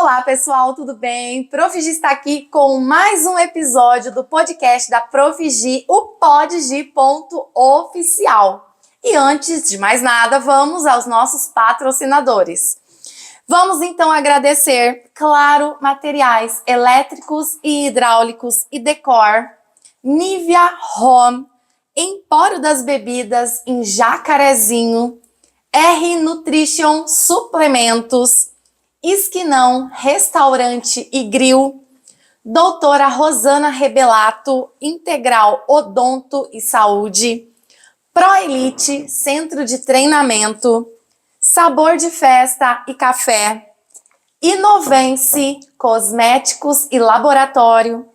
Olá, pessoal, tudo bem? Prof. Gi está aqui com mais um episódio do podcast da Prof. Gi, o podgi.oficial. E antes de mais nada, vamos aos nossos patrocinadores. Vamos então agradecer Claro Materiais Elétricos e Hidráulicos e Decor, Nivea Home, Empório das Bebidas em Jacarezinho, R Nutrition Suplementos, Esquinão Restaurante e Grill, Doutora Rosana Rebelato, Integral Odonto e Saúde, ProElite Centro de Treinamento, Sabor de Festa e Café, Inovence Cosméticos e Laboratório,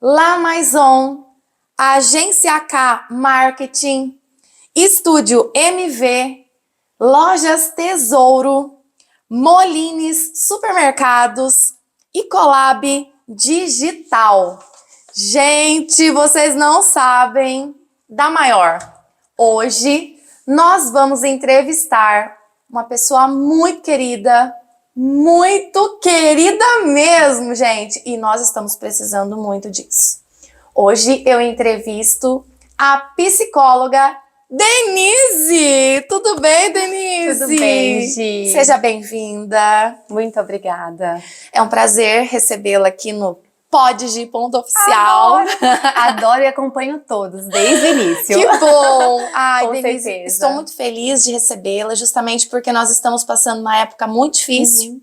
La Maison, Agência AK Marketing, Estúdio MV, Lojas Tesouro, Molines Supermercados e Colab Digital. Gente, vocês não sabem da maior. Hoje nós vamos entrevistar uma pessoa muito querida mesmo, gente. E nós estamos precisando muito disso. Hoje eu entrevisto a psicóloga Denise! Tudo bem, Denise? Tudo bem, Gi. Seja bem-vinda. Muito obrigada. É um prazer recebê-la aqui no podgi.oficial. Adoro e acompanho todos, desde o início. Que bom! Ai, Com Denise, certeza. estou muito feliz de recebê-la, justamente porque nós estamos passando uma época muito difícil,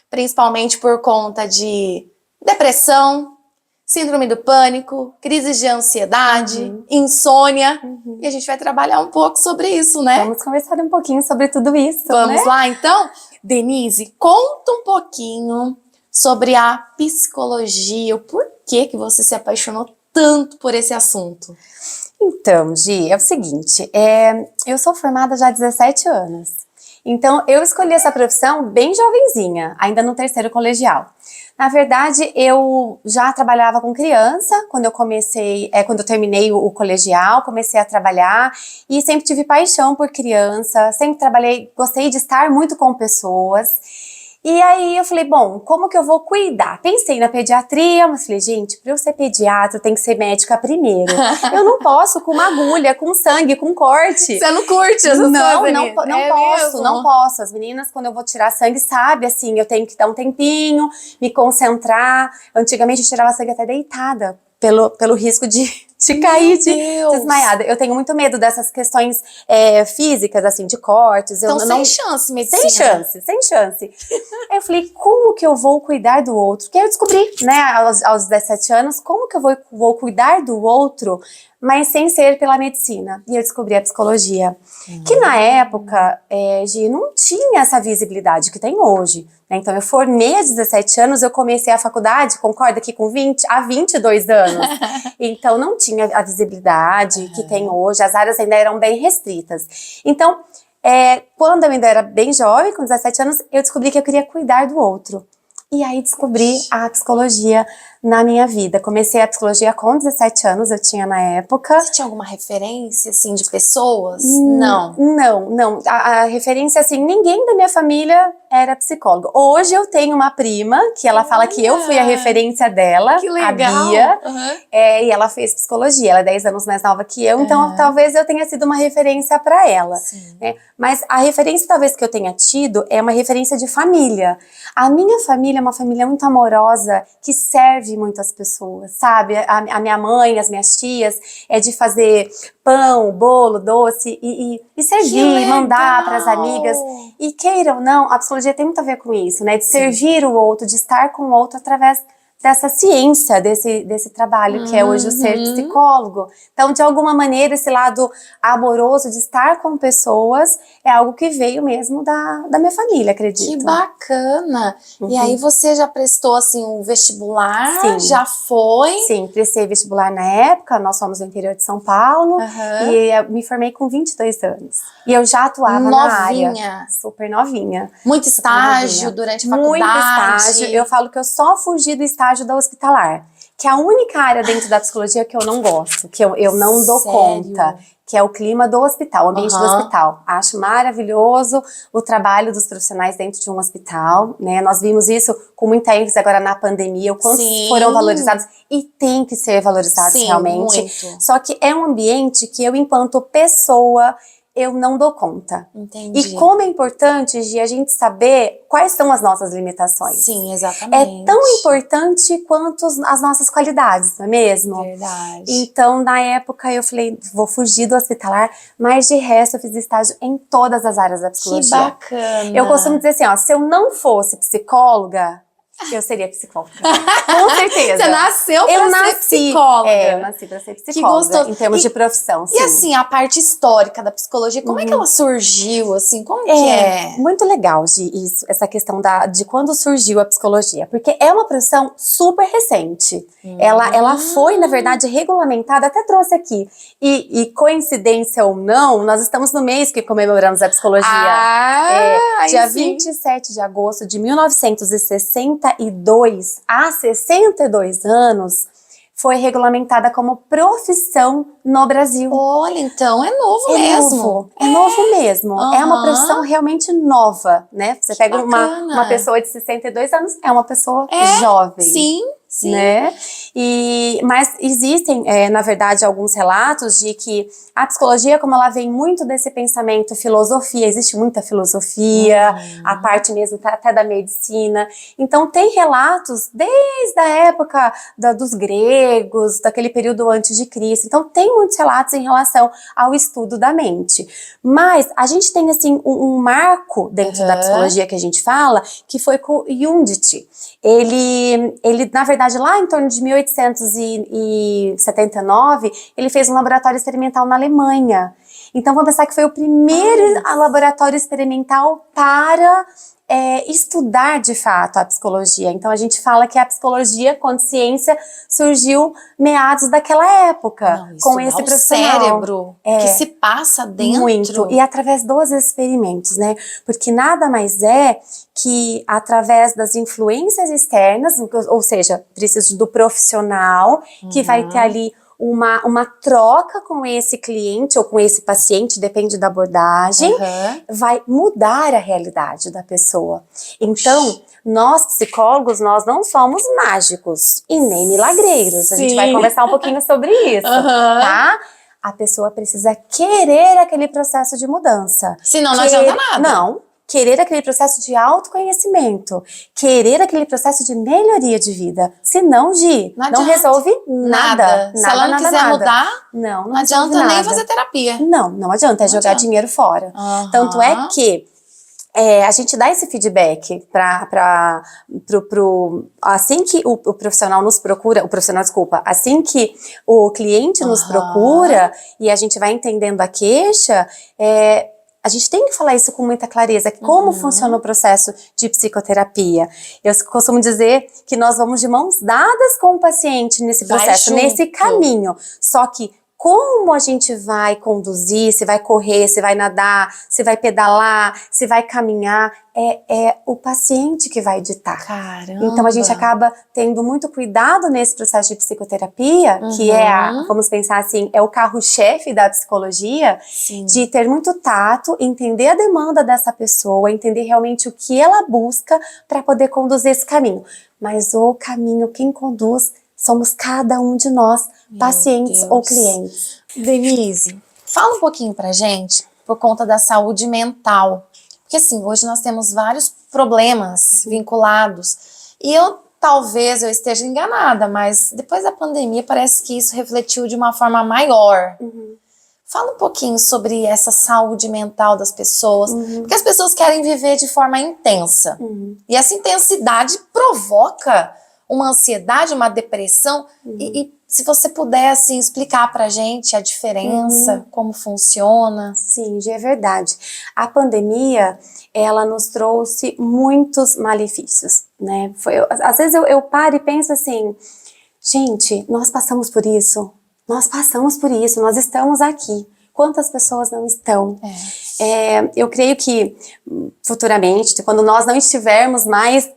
principalmente por conta de depressão, síndrome do pânico, crises de ansiedade, insônia. E a gente vai trabalhar um pouco sobre isso, né? Vamos conversar um pouquinho sobre tudo isso, Vamos né? lá, então? Denise, conta um pouquinho sobre a psicologia, o porquê que você se apaixonou tanto por esse assunto. Então, Gi, é o seguinte, eu sou formada já há 17 anos. Então, eu escolhi essa profissão bem jovenzinha, ainda no terceiro colegial. Na verdade, eu já trabalhava com criança, quando eu terminei o colegial, comecei a trabalhar e sempre tive paixão por criança, sempre trabalhei, gostei de estar muito com pessoas. E aí eu falei, bom, como que eu vou cuidar? Pensei na pediatria, mas falei, gente, para eu ser pediatra tem que ser médica primeiro. Eu não posso com uma agulha, com sangue, com corte. Você não curte essas coisas, Não Denise? não posso. As meninas, quando eu vou tirar sangue, sabe, assim, eu tenho que dar um tempinho, me concentrar. Antigamente eu tirava sangue até deitada, pelo risco de cair, de desmaiada. Eu tenho muito medo dessas questões físicas, assim, de cortes. Então, sem chance, medicina. Sem chance. Aí eu falei, como que eu vou cuidar do outro? Porque aí eu descobri, né, aos 17 anos, como que eu vou cuidar do outro, mas sem ser pela medicina. E eu descobri a psicologia. Que na época, Gi, não tinha essa visibilidade que tem hoje. Né? Então eu formei aos 17 anos, eu comecei a faculdade, concorda aqui, há 22 anos. Então não tinha a visibilidade que tem hoje, as áreas ainda eram bem restritas. Então, quando eu ainda era bem jovem, com 17 anos, eu descobri que eu queria cuidar do outro. E aí descobri a psicologia na minha vida. Comecei a psicologia com 17 anos, eu tinha na época. Você tinha alguma referência, assim, de pessoas? Não. Não. A referência, assim, ninguém da minha família era psicólogo. Hoje eu tenho uma prima, que ela fala que eu fui a referência dela, que legal. A Bia, e ela fez psicologia, ela é 10 anos mais nova que eu, então talvez eu tenha sido uma referência para ela. Né? Mas a referência talvez que eu tenha tido é uma referência de família. A minha família é uma família muito amorosa, que serve muitas pessoas, sabe? A minha mãe, as minhas tias, é de fazer pão, bolo, doce e servir, mandar para as amigas. E queira ou não, a psicologia tem muito a ver com isso, né? De servir o outro, de estar com o outro através dessa ciência, desse trabalho que é hoje o ser psicólogo. Então, de alguma maneira, esse lado amoroso de estar com pessoas é algo que veio mesmo da minha família, acredito. Que bacana! E aí você já prestou, assim, o vestibular? Sim. Já foi? Sim, prestei vestibular na época, nós somos do interior de São Paulo, e eu me formei com 22 anos. E eu já atuava na área. Super novinha. Muito estágio durante a faculdade? Muito estágio. Eu falo que eu só fugi do estágio da hospitalar. que a única área dentro da psicologia que eu não gosto, que eu não dou conta, que é o clima do hospital, o ambiente do hospital. Acho maravilhoso o trabalho dos profissionais dentro de um hospital, né? Nós vimos isso com muita ênfase agora na pandemia, o quanto foram valorizados e tem que ser valorizados realmente. Muito. Só que é um ambiente que eu, enquanto pessoa, eu não dou conta. Entendi. E como é importante, Gi, a gente saber quais são as nossas limitações. Sim, exatamente. É tão importante quanto as nossas qualidades, não é mesmo? Verdade. Então, na época, eu falei, vou fugir do hospitalar, mas de resto eu fiz estágio em todas as áreas da psicologia. Que bacana. Eu costumo dizer assim, ó, se eu não fosse psicóloga, eu seria psicóloga. Com certeza. Você nasceu pra ser psicóloga. Eu nasci pra ser psicóloga. Que gostoso. Em termos de profissão, sim. E assim, a parte histórica da psicologia, como é que ela surgiu, assim? Como que é? Muito legal, Gi, isso, essa questão de quando surgiu a psicologia. Porque é uma profissão super recente. Ela foi, na verdade, regulamentada, até trouxe aqui. E coincidência ou não, nós estamos no mês que comemoramos a psicologia. Dia 27 de agosto de 1962, há 62 anos, foi regulamentada como profissão no Brasil. Olha, então é novo mesmo. É novo mesmo. É uma profissão realmente nova, né? Você pega uma pessoa de 62 anos, é uma pessoa jovem. Sim, sim. Né? Mas existem, na verdade, alguns relatos de que a psicologia, como ela vem muito desse pensamento filosofia, existe muita filosofia, a parte mesmo até da medicina. Então tem relatos desde a época dos gregos, daquele período antes de Cristo. Então tem muitos relatos em relação ao estudo da mente. Mas a gente tem assim um marco dentro da psicologia que a gente fala, que foi com Jung. Ele, na verdade, lá em torno de 1879, ele fez um laboratório experimental na Alemanha. Então, vamos pensar que foi o primeiro laboratório experimental para estudar, de fato, a psicologia. Então, a gente fala que a psicologia, quanto ciência, surgiu meados daquela época, com esse profissional. O cérebro que se passa dentro. Muito, e através dos experimentos, né? Porque nada mais é que através das influências externas, ou seja, preciso do profissional que vai ter ali uma troca com esse cliente ou com esse paciente, depende da abordagem, vai mudar a realidade da pessoa. Então, nós psicólogos, nós não somos mágicos e nem milagreiros. A gente vai conversar um pouquinho sobre isso, tá? A pessoa precisa querer aquele processo de mudança. Senão não adianta nada. Não. Querer aquele processo de autoconhecimento, querer aquele processo de melhoria de vida. Senão, Gi, não resolve nada. Se ela não quiser mudar, não adianta nem fazer terapia. Não adianta, é jogar dinheiro fora. Tanto é que a gente dá esse feedback assim que o profissional nos procura, assim que o cliente nos procura e a gente vai entendendo a queixa, a gente tem que falar isso com muita clareza, como funciona o processo de psicoterapia. Eu costumo dizer que nós vamos de mãos dadas com o paciente nesse processo, nesse caminho. Só que como a gente vai conduzir, se vai correr, se vai nadar, se vai pedalar, se vai caminhar, é o paciente que vai ditar. Caramba. Então a gente acaba tendo muito cuidado nesse processo de psicoterapia, que vamos pensar assim, é o carro-chefe da psicologia, de ter muito tato, entender a demanda dessa pessoa, entender realmente o que ela busca para poder conduzir esse caminho. Mas o caminho, quem conduz, somos cada um de nós, pacientes ou clientes. Denise, fala um pouquinho pra gente por conta da saúde mental. Porque assim, hoje nós temos vários problemas vinculados. E talvez eu esteja enganada, mas depois da pandemia parece que isso refletiu de uma forma maior. Fala um pouquinho sobre essa saúde mental das pessoas. Porque as pessoas querem viver de forma intensa. E essa intensidade provoca uma ansiedade, uma depressão, e se você puder, assim, explicar pra gente a diferença, como funciona. Sim, é verdade. A pandemia, ela nos trouxe muitos malefícios, né? Às vezes eu paro e penso assim, gente, nós passamos por isso, nós estamos aqui. quantas pessoas não estão. Eu creio que futuramente, quando nós não estivermos mais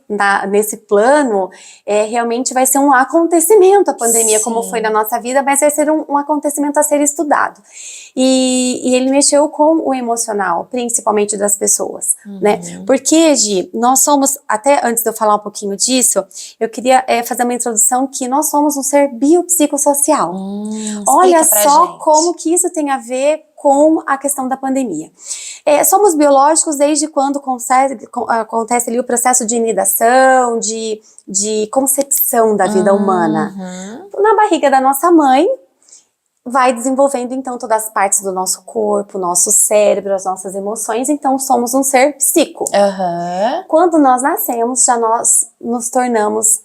nesse plano, realmente vai ser um acontecimento a pandemia, Sim. como foi na nossa vida, mas vai ser um acontecimento a ser estudado. E ele mexeu com o emocional, principalmente das pessoas, né? Porque, Gi, nós somos, até antes de eu falar um pouquinho disso, eu queria fazer uma introdução que nós somos um ser biopsicossocial. Olha só como que isso tem a ver com a questão da pandemia. Somos biológicos desde quando acontece ali o processo de inidação, de concepção da vida humana. Na barriga da nossa mãe, vai desenvolvendo então todas as partes do nosso corpo, nosso cérebro, as nossas emoções, então somos um ser psico. Quando nós nascemos, já nós nos tornamos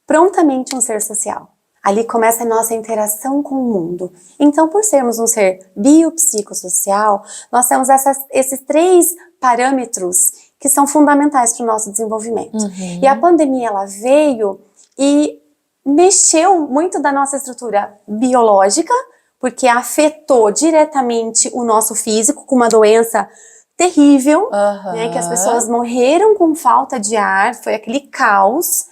prontamente um ser social. Ali começa a nossa interação com o mundo. Então, por sermos um ser biopsicossocial, nós temos esses 3 parâmetros que são fundamentais para o nosso desenvolvimento. E a pandemia, ela veio e mexeu muito da nossa estrutura biológica, porque afetou diretamente o nosso físico com uma doença terrível, né, que as pessoas morreram com falta de ar, foi aquele caos.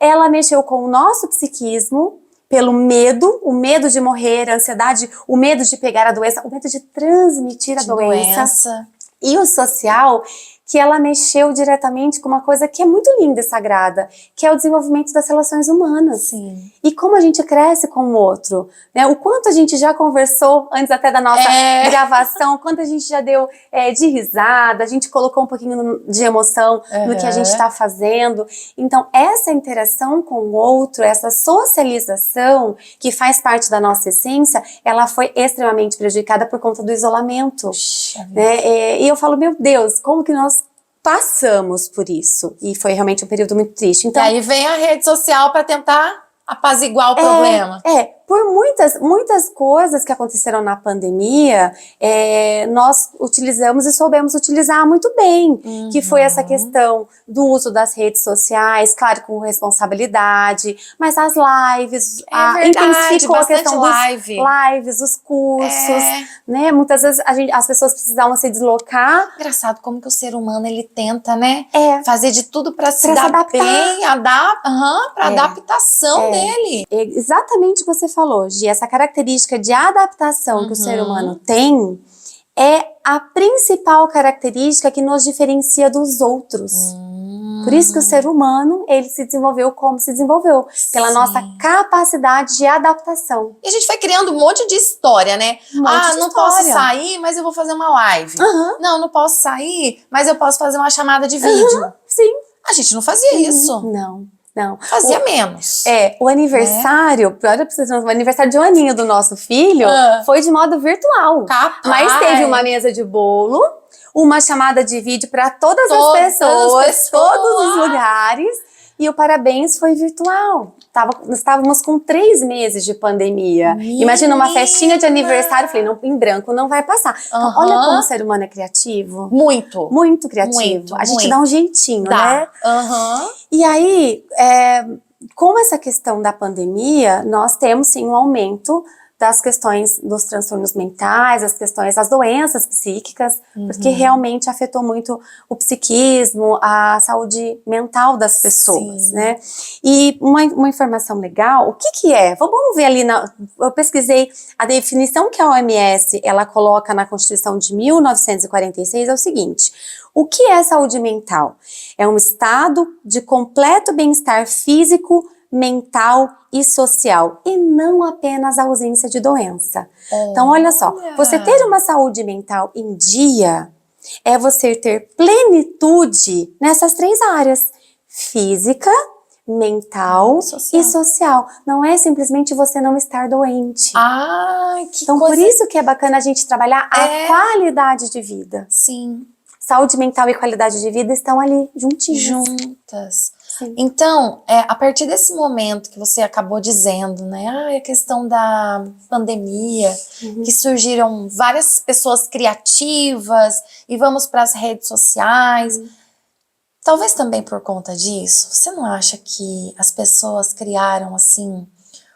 Ela mexeu com o nosso psiquismo, pelo medo, o medo de morrer, a ansiedade, o medo de pegar a doença, o medo de transmitir a doença. E o social, que ela mexeu diretamente com uma coisa que é muito linda e sagrada, que é o desenvolvimento das relações humanas. E como a gente cresce com o outro, né? O quanto a gente já conversou antes até da nossa gravação, quanto a gente já deu de risada, a gente colocou um pouquinho de emoção no que a gente está fazendo. Então, essa interação com o outro, essa socialização que faz parte da nossa essência, ela foi extremamente prejudicada por conta do isolamento. Né? E eu falo, meu Deus, como que nós passamos por isso? E foi realmente um período muito triste. Então, e aí vem a rede social para tentar apaziguar o problema. Por muitas coisas que aconteceram na pandemia, nós utilizamos e soubemos utilizar muito bem, que foi essa questão do uso das redes sociais, claro, com responsabilidade, mas as lives, intensificou a questão dos lives, os cursos, né? Muitas vezes as pessoas precisavam se deslocar. Engraçado como que o ser humano, ele tenta, né, fazer de tudo para se dar adaptar. bem, para adaptação dele. Exatamente o que você falou, Gi, essa característica de adaptação que o ser humano tem é a principal característica que nos diferencia dos outros. Por isso que o ser humano, ele se desenvolveu como se desenvolveu, pela nossa capacidade de adaptação. E a gente vai criando um monte de história, né? Não posso sair, mas eu vou fazer uma live. Não posso sair, mas eu posso fazer uma chamada de vídeo. A gente não fazia isso. Não. Fazia menos. O aniversário, o aniversário de 1 aninho do nosso filho foi de modo virtual. Mas teve uma mesa de bolo, uma chamada de vídeo para todas as pessoas, todos os lugares, e o parabéns foi virtual. Estávamos com 3 meses de pandemia. Imagina uma festinha de aniversário, falei, não, em branco não vai passar. Então, olha como o ser humano é criativo. Muito criativo. A gente dá um jeitinho, né? E aí, com essa questão da pandemia, nós temos sim um aumento das questões dos transtornos mentais, as doenças psíquicas, porque realmente afetou muito o psiquismo, a saúde mental das pessoas, né? E uma informação legal, o que é? Vamos ver ali, eu pesquisei a definição que a OMS, ela coloca na Constituição de 1946, é o seguinte: o que é saúde mental? É um estado de completo bem-estar físico, mental e social, e não apenas a ausência de doença. Então, olha só, você ter uma saúde mental em dia é você ter plenitude nessas 3 áreas: física, mental e social. Não é simplesmente você não estar doente. Então, por isso que é bacana a gente trabalhar a qualidade de vida. Saúde mental e qualidade de vida estão ali juntas. Então, a partir desse momento que você acabou dizendo, né, a questão da pandemia, que surgiram várias pessoas criativas e vamos para as redes sociais, talvez também por conta disso, você não acha que as pessoas criaram, assim,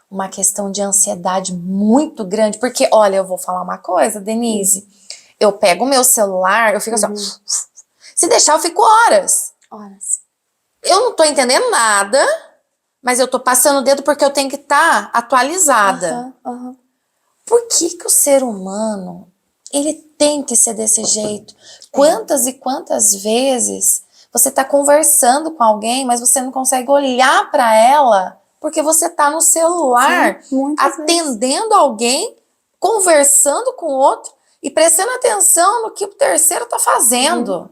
uma questão de ansiedade muito grande. Porque, olha, eu vou falar uma coisa, Denise. Eu pego o meu celular, eu fico assim, ó, se deixar eu fico horas. Eu não tô entendendo nada, mas eu tô passando o dedo porque eu tenho que estar atualizada. Por que que o ser humano, ele tem que ser desse jeito? Quantas e quantas vezes você tá conversando com alguém, mas você não consegue olhar para ela porque você tá no celular, atendendo alguém, conversando com outro e prestando atenção no que o terceiro tá fazendo.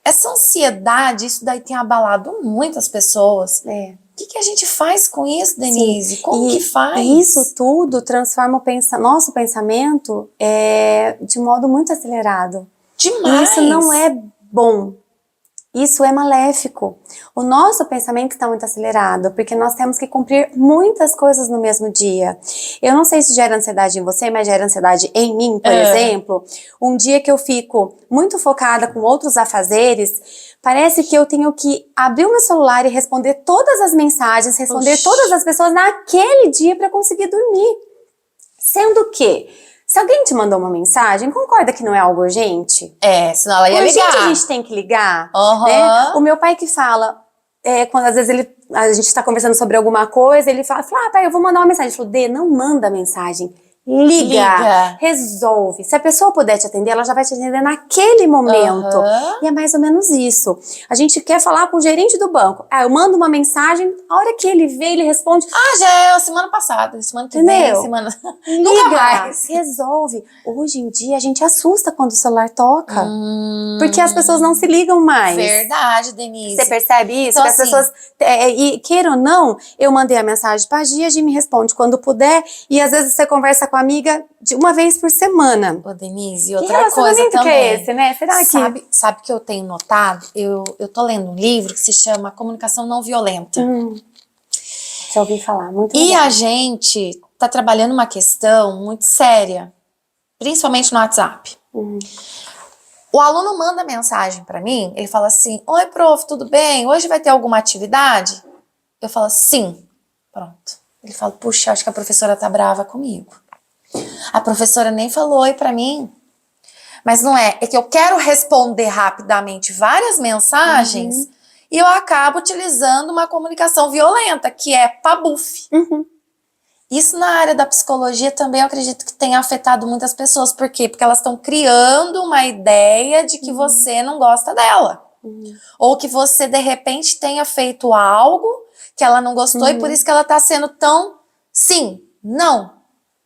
Essa ansiedade, isso daí tem abalado muitas pessoas. O que a gente faz com isso, Denise? Como que faz? Isso tudo transforma nosso pensamento de modo muito acelerado. Demais! E isso não é bom. Isso é maléfico. O nosso pensamento está muito acelerado, porque nós temos que cumprir muitas coisas no mesmo dia. Eu não sei se gera ansiedade em você, mas gera ansiedade em mim, por exemplo. Um dia que eu fico muito focada com outros afazeres, parece que eu tenho que abrir o meu celular e responder todas as mensagens, responder todas as pessoas naquele dia para conseguir dormir. Sendo que, se alguém te mandou uma mensagem, concorda que não é algo urgente? Senão ela ia ligar. Urgente a gente tem que ligar, né? O meu pai que fala, quando às vezes a gente tá conversando sobre alguma coisa, ele fala, pai, eu vou mandar uma mensagem. Ele falou, Dê, não manda mensagem. Liga, resolve. Se a pessoa puder te atender, ela já vai te atender naquele momento. E é mais ou menos isso. A gente quer falar com o gerente do banco. Eu mando uma mensagem, a hora que ele vê, ele responde. Já é a semana passada, semana que vem, semana... Nunca mais. Resolve. Hoje em dia, a gente assusta quando o celular toca. Porque as pessoas não se ligam mais. Verdade, Denise. Você percebe isso? Então, que as pessoas, e queira ou não, eu mandei a mensagem pra Gia, a Gia me responde quando puder, e às vezes você conversa com a amiga de uma vez por semana. Ô, Denise, outra coisa também. Que é esse, né? Será que... Sabe que eu tenho notado? Eu tô lendo um livro que se chama Comunicação Não Violenta. Já ouvi falar, muito legal. E a gente tá trabalhando uma questão muito séria, principalmente no WhatsApp. O aluno manda mensagem pra mim, ele fala assim, oi, prof, tudo bem? Hoje vai ter alguma atividade? Eu falo, sim. Pronto. Ele fala, puxa, acho que a professora tá brava comigo. A professora nem falou oi pra mim. Mas não é que eu quero responder rapidamente várias mensagens e eu acabo utilizando uma comunicação violenta, que é pabuf. Isso na área da psicologia também eu acredito que tenha afetado muitas pessoas. Por quê? Porque elas estão criando uma ideia de que você não gosta dela. Ou que você, de repente, tenha feito algo que ela não gostou e por isso que ela tá sendo tão sim,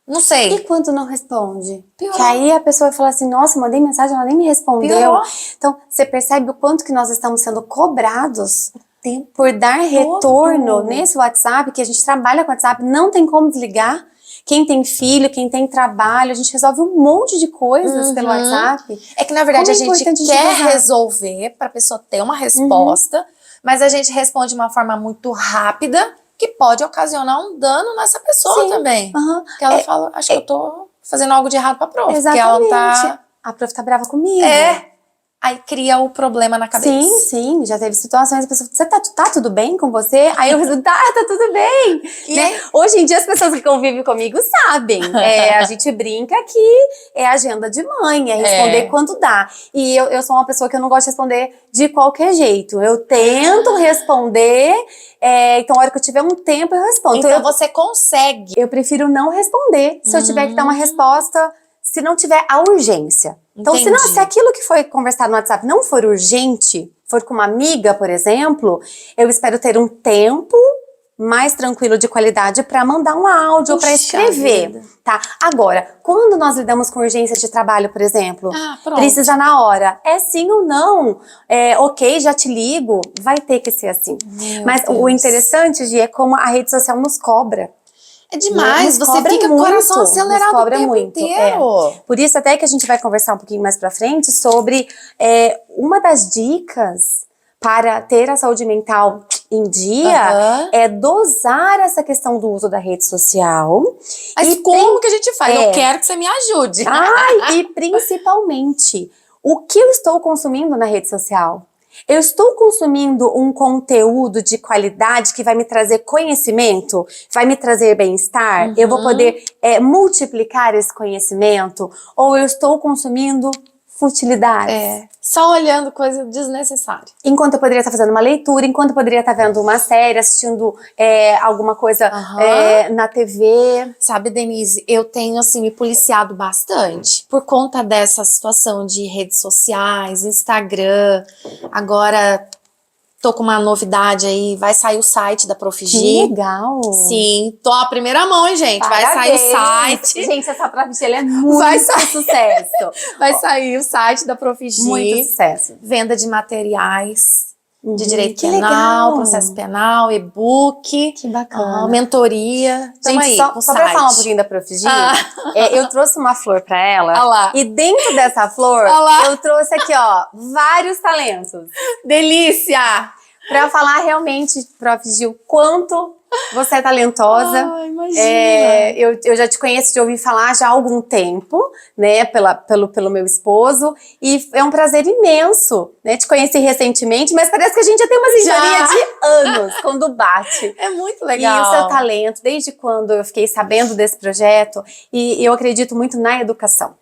não sei. E quando não responde? Piorou. Que aí a pessoa vai falar assim, nossa, mandei mensagem, ela nem me respondeu. Piorou. Então, você percebe o quanto que nós estamos sendo cobrados por dar retorno nesse WhatsApp, que a gente trabalha com WhatsApp, não tem como desligar. Quem tem filho, quem tem trabalho, a gente resolve um monte de coisas pelo WhatsApp. É que, na verdade, a gente quer resolver para a pessoa ter uma resposta, mas a gente responde de uma forma muito rápida, que pode ocasionar um dano nessa pessoa também. Que ela fala, acho que eu tô fazendo algo de errado pra prof. Exatamente. Porque ela tá... A prof tá brava comigo. Aí cria o problema na cabeça. Sim, já teve situações, a pessoa, tá tudo bem com você? Aí eu respondo, tá tudo bem. Né? Hoje em dia as pessoas que convivem comigo sabem. A gente brinca que é agenda de mãe, é responder quando dá. E eu sou uma pessoa que eu não gosto de responder de qualquer jeito. Eu tento responder, então a hora que eu tiver um tempo eu respondo. Então você consegue. Eu prefiro não responder se eu tiver que dar uma resposta, se não tiver a urgência. Então, se aquilo que foi conversado no WhatsApp não for urgente, for com uma amiga, por exemplo, eu espero ter um tempo mais tranquilo de qualidade para mandar um áudio ou para escrever, tá? Agora, quando nós lidamos com urgência de trabalho, por exemplo, precisa na hora, sim ou não, ok, já te ligo, vai ter que ser assim. Mas o interessante, Gi, é como a rede social nos cobra. É demais, você fica com o coração acelerado o tempo inteiro. Por isso até que a gente vai conversar um pouquinho mais pra frente sobre uma das dicas para ter a saúde mental em dia é dosar essa questão do uso da rede social. Mas como que a gente faz? Eu quero que você me ajude. E principalmente, o que eu estou consumindo na rede social? Eu estou consumindo um conteúdo de qualidade que vai me trazer conhecimento, vai me trazer bem-estar? Eu vou poder multiplicar esse conhecimento? Ou eu estou consumindo futilidades? Só olhando coisa desnecessária. Enquanto eu poderia estar fazendo uma leitura, enquanto eu poderia estar vendo uma série, assistindo alguma coisa na TV. Sabe, Denise, eu tenho, assim, me policiado bastante por conta dessa situação de redes sociais, Instagram. Agora, tô com uma novidade aí, vai sair o site da Profigi. Que legal! Sim, tô a primeira mão, hein, gente? Parabéns. Vai sair o site. Gente, essa Profigi, ela é muito sucesso. Vai sair o site da Profigi. Muito sucesso. Venda de materiais de direito que penal, legal. processo penal, e-book. Que bacana. mentoria. Tamo Gente, aí, só com o pra falar um site. pouquinho da Profigi, eu trouxe uma flor pra ela. Olha lá. E dentro dessa flor, Olha lá. eu trouxe aqui, ó, vários talentos. Delícia! Pra falar realmente, Prof. Gil, o quanto você é talentosa. Ai, imagina. Eu já te conheço de ouvir falar já há algum tempo, né, pelo meu esposo, e é um prazer imenso, né, te conheci recentemente, mas parece que a gente já tem uma sintonia de anos quando bate. É muito legal. E o seu talento, desde quando eu fiquei sabendo desse projeto, e eu acredito muito na educação.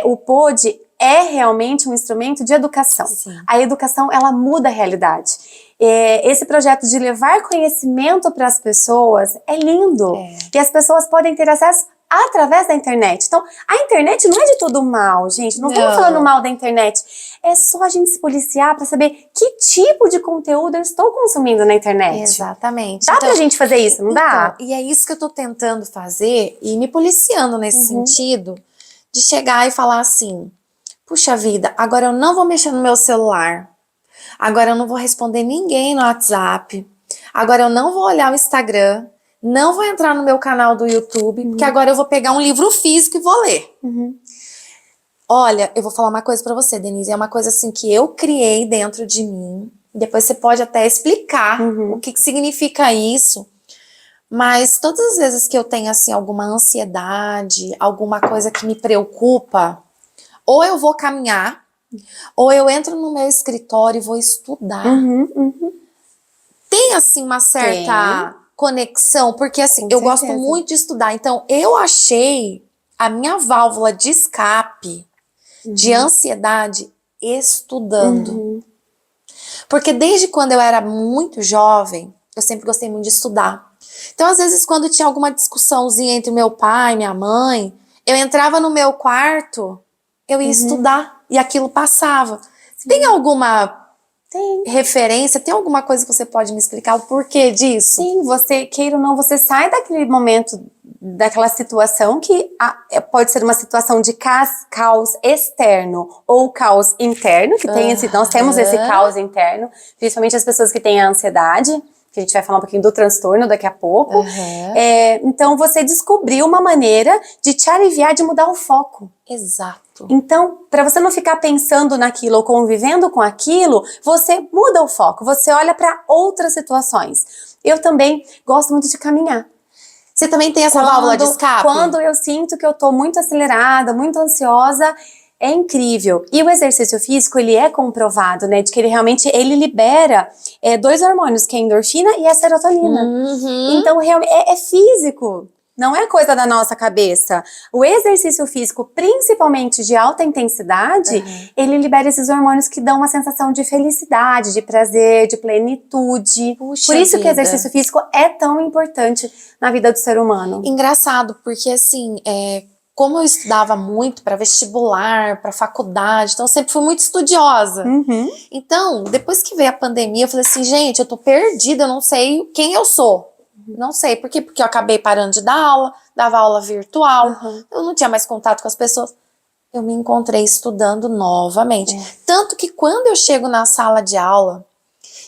O POD é realmente um instrumento de educação. Sim. A educação, ela muda a realidade. Esse projeto de levar conhecimento para as pessoas é lindo. E as pessoas podem ter acesso através da internet. Então, a internet não é de todo mal, gente. Não estamos falando mal da internet. É só a gente se policiar para saber que tipo de conteúdo eu estou consumindo na internet. Exatamente. Dá pra gente fazer isso, não dá? E é isso que eu tô tentando fazer e me policiando nesse sentido de chegar e falar assim, puxa vida, agora eu não vou mexer no meu celular. Agora eu não vou responder ninguém no WhatsApp. Agora eu não vou olhar o Instagram. Não vou entrar no meu canal do YouTube, porque agora eu vou pegar um livro físico e vou ler. Olha, eu vou falar uma coisa pra você, Denise. É uma coisa assim que eu criei dentro de mim. Depois você pode até explicar o que significa isso. Mas todas as vezes que eu tenho assim alguma ansiedade, alguma coisa que me preocupa, ou eu vou caminhar, ou eu entro no meu escritório e vou estudar. Tem assim uma certa conexão, porque assim, eu gosto muito de estudar. Então eu achei a minha válvula de escape de ansiedade estudando. Porque desde quando eu era muito jovem, eu sempre gostei muito de estudar. Então às vezes quando tinha alguma discussãozinha entre meu pai e minha mãe, eu entrava no meu quarto, eu ia estudar e aquilo passava. Tem alguma referência, tem alguma coisa que você pode me explicar o porquê disso? Sim, você, queira ou não, você sai daquele momento, daquela situação que pode ser uma situação de caos externo ou caos interno, que tem nós temos esse caos interno, principalmente as pessoas que têm a ansiedade, que a gente vai falar um pouquinho do transtorno daqui a pouco. Então você descobriu uma maneira de te aliviar, de mudar o foco. Exato. Então, para você não ficar pensando naquilo ou convivendo com aquilo, você muda o foco, você olha para outras situações. Eu também gosto muito de caminhar. Você também tem essa válvula de escape? Quando eu sinto que eu tô muito acelerada, muito ansiosa, é incrível. E o exercício físico, ele é comprovado, né? De que ele realmente, ele libera 2 hormônios, que é a endorfina e a serotonina. Então, realmente, é físico. Não é coisa da nossa cabeça. O exercício físico, principalmente de alta intensidade, ele libera esses hormônios que dão uma sensação de felicidade, de prazer, de plenitude. Puxa Por isso que o vida. exercício físico é tão importante na vida do ser humano. Engraçado, porque assim, como eu estudava muito para vestibular, para faculdade, então eu sempre fui muito estudiosa. Então, depois que veio a pandemia, eu falei assim, gente, eu tô perdida, eu não sei quem eu sou. Não sei, por quê? Porque eu acabei parando de dar aula, dava aula virtual, eu não tinha mais contato com as pessoas. Eu me encontrei estudando novamente. Tanto que quando eu chego na sala de aula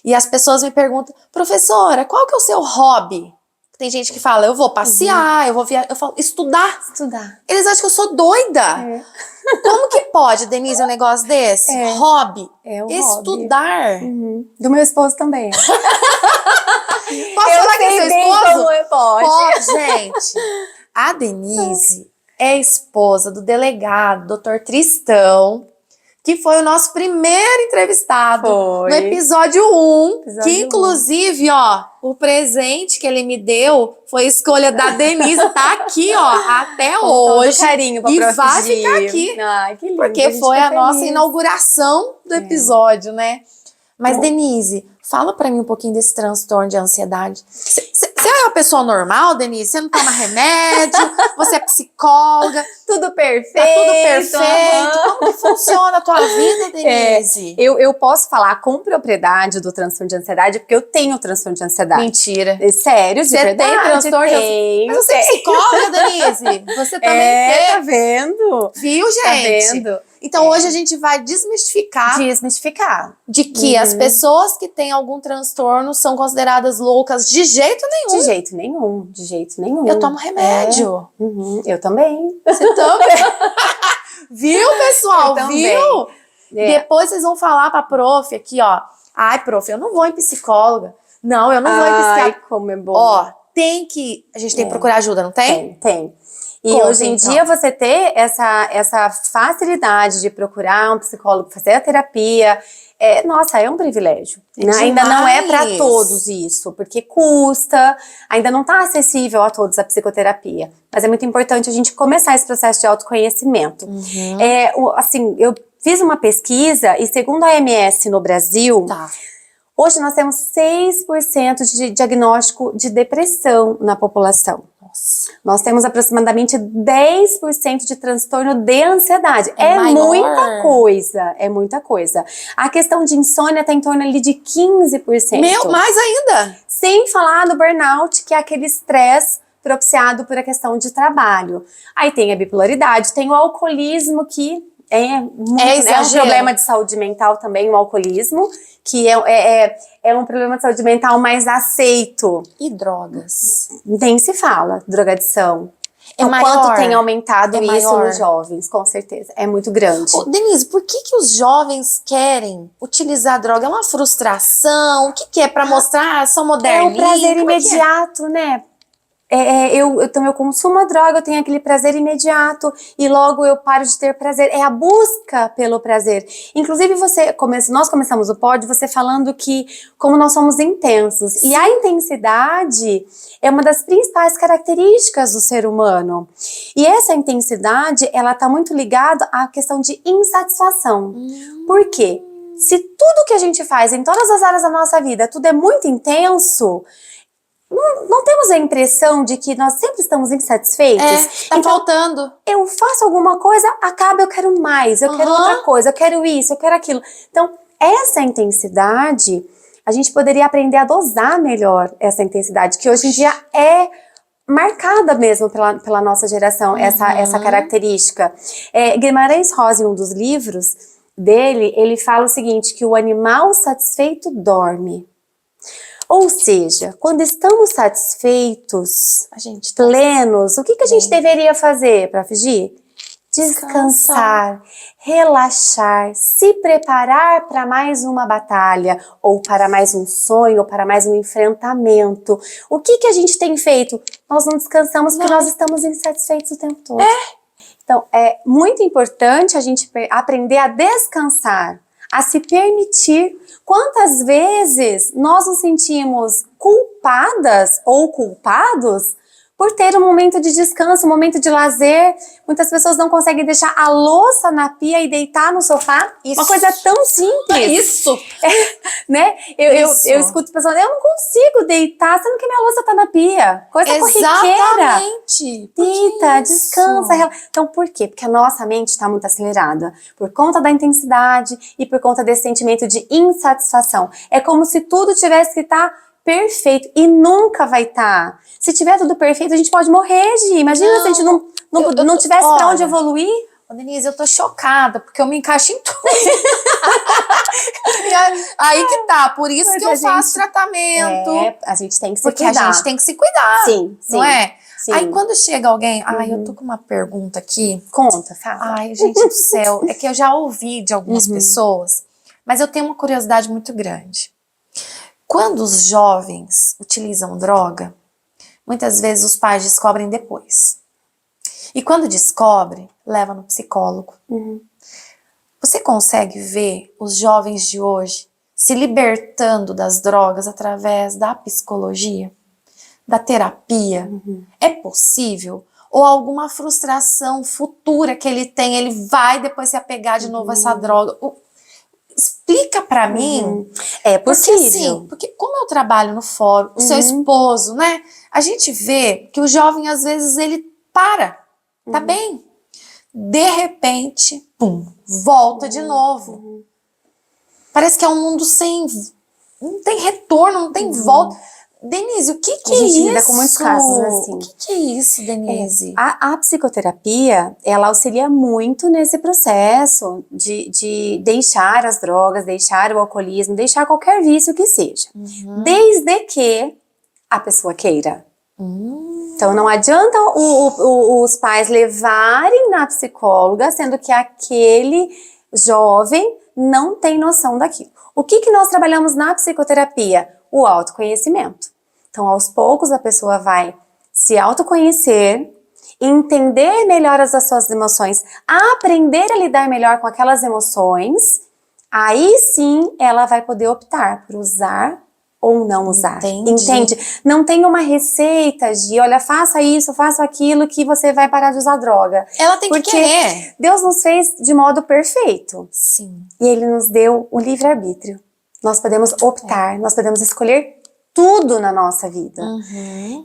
e as pessoas me perguntam, professora, qual que é o seu hobby? Tem gente que fala, eu vou passear, eu vou viajar. Eu falo, estudar. Eles acham que eu sou doida. Como que pode, Denise, um negócio desse? Hobby. Estudar. Do meu esposo também. Posso falar que é seu esposo? Pode. Gente, a Denise é esposa do delegado, Dr. Tristão. que foi o nosso primeiro entrevistado Foi. no episódio 1, Episódio que inclusive, ó, o presente que ele me deu foi escolha da Denise, tá aqui, ó, até Com todo hoje. carinho pra E Prof. vai Gi. ficar aqui, Ai, que lindo, porque foi fica a nossa feliz. inauguração do episódio, né? Mas, Denise, fala pra mim um pouquinho desse transtorno de ansiedade. Você é uma pessoa normal, Denise? Você não toma remédio? Você é psicóloga? Tudo perfeito. Tá tudo perfeito? aham. Como que funciona a tua vida, Denise? Eu posso falar com propriedade do transtorno de ansiedade, porque eu tenho transtorno de ansiedade. Mentira. Sério, de Você verdade. tem transtorno de ansiedade? Mas você é psicóloga, Denise? Você também tem. Tá vendo? Viu, gente? Tá vendo? Então hoje a gente vai desmistificar Desmistificar. de que as pessoas que têm algum transtorno são consideradas loucas de jeito nenhum. De jeito nenhum, de jeito nenhum. Eu tomo remédio. Eu também. Você também. Viu, pessoal? Eu também. Viu? É. Depois vocês vão falar pra prof aqui, ó. Ai, prof, eu não vou em psicóloga. Não, eu não vou em psiquiatra. Ai, como é bom. Ó, a gente tem que procurar ajuda, não tem? Tem. E Conta, hoje em então. dia você ter essa facilidade de procurar um psicólogo, fazer a terapia, nossa, é um privilégio. Né? Ainda não é para demais. todos isso, porque custa, ainda não está acessível a todos a psicoterapia. Mas é muito importante a gente começar esse processo de autoconhecimento. Assim, eu fiz uma pesquisa e segundo a OMS no Brasil, Tá. hoje nós temos 6% de diagnóstico de depressão na população. Nossa. Nós temos aproximadamente 10% de transtorno de ansiedade. É maior. Muita coisa, é muita coisa. A questão de insônia está em torno ali de 15%. Meu, mais ainda. Sem falar do burnout, que é aquele estresse propiciado por a questão de trabalho. Aí tem a bipolaridade, tem o alcoolismo, que é um exagero. problema de saúde mental também, o alcoolismo, que é um problema de saúde mental mais aceito. E drogas? Nem se fala, drogadição. É o maior. quanto tem aumentado É isso maior. nos jovens, com certeza. É muito grande. Ô, Denise, por que os jovens querem utilizar droga? É uma frustração? O que é? Pra mostrar, são É moderninhos? o prazer Como é que é? imediato, né? Então eu consumo a droga, eu tenho aquele prazer imediato e logo eu paro de ter prazer. É a busca pelo prazer. Inclusive nós começamos o pod você falando que como nós somos intensos. E a intensidade é uma das principais características do ser humano. E essa intensidade, ela tá muito ligada à questão de insatisfação. Por quê? Se tudo que a gente faz em todas as áreas da nossa vida, tudo é muito intenso, não temos a impressão de que nós sempre estamos insatisfeitos? Tá faltando. Eu faço alguma coisa, acaba, eu quero mais, eu quero outra coisa, eu quero isso, eu quero aquilo. Então, essa intensidade, a gente poderia aprender a dosar melhor essa intensidade, que hoje em dia é marcada mesmo pela nossa geração, essa característica. Guimarães Rosa, em um dos livros dele, ele fala o seguinte, que o animal satisfeito dorme. Ou seja, quando estamos satisfeitos, A gente plenos, o que a gente deveria fazer para fugir? Descansar, relaxar, se preparar para mais uma batalha, ou para mais um sonho, ou para mais um enfrentamento. O que a gente tem feito? Nós não descansamos porque nós estamos insatisfeitos o tempo todo. Então, é muito importante a gente aprender a descansar, a se permitir. Quantas vezes nós nos sentimos culpadas ou culpados por ter um momento de descanso, um momento de lazer? Muitas pessoas não conseguem deixar a louça na pia e deitar no sofá. Uma coisa tão simples. Isso! Né? Eu escuto pessoas, eu não consigo deitar, sendo que minha louça tá na pia. Coisa corriqueira. Exatamente! Deita, descansa. Então, por quê? Porque a nossa mente está muito acelerada. Por conta da intensidade e por conta desse sentimento de insatisfação. É como se tudo tivesse que estar perfeito. E nunca vai estar. Se tiver tudo perfeito, a gente pode morrer, Gi. Imagina se a gente não tivesse pra onde evoluir. Ô, Denise, eu tô chocada, porque eu me encaixo em tudo. Aí que tá, por isso que eu faço tratamento. A gente tem que se porque cuidar. a gente tem que se cuidar. Sim, não é? Sim. Aí quando chega alguém, eu tô com uma pergunta aqui. Conta, fala. Ai, gente do céu, é que eu já ouvi de algumas pessoas, mas eu tenho uma curiosidade muito grande. Quando os jovens utilizam droga, muitas vezes os pais descobrem depois. E quando descobrem, leva no psicólogo. Você consegue ver os jovens de hoje se libertando das drogas através da psicologia, da terapia? É possível? Ou alguma frustração futura que ele tem, ele vai depois se apegar de novo a essa droga? Explica pra mim. É possível. Porque assim, porque como eu trabalho no fórum, o seu esposo, né? A gente vê que o jovem, às vezes, ele para, tá bem. De repente, pum, volta de novo. Parece que é um mundo sem... Não tem retorno, não tem volta. Denise, o que é isso? A gente lida com muitos casos assim. O que é isso, Denise? A psicoterapia, ela auxilia muito nesse processo de deixar as drogas, deixar o alcoolismo, deixar qualquer vício que seja. Desde que a pessoa queira. Então não adianta os pais levarem na psicóloga, sendo que aquele jovem não tem noção daquilo. O que nós trabalhamos na psicoterapia? O autoconhecimento. Então, aos poucos, a pessoa vai se autoconhecer, entender melhor as suas emoções, aprender a lidar melhor com aquelas emoções, aí sim ela vai poder optar por usar ou não usar. Entende? Não tem uma receita de, olha, faça isso, faça aquilo que você vai parar de usar droga. Ela tem que querer. Porque Deus nos fez de modo perfeito. Sim. E Ele nos deu o livre-arbítrio. Nós podemos optar, nós podemos escolher tudo na nossa vida.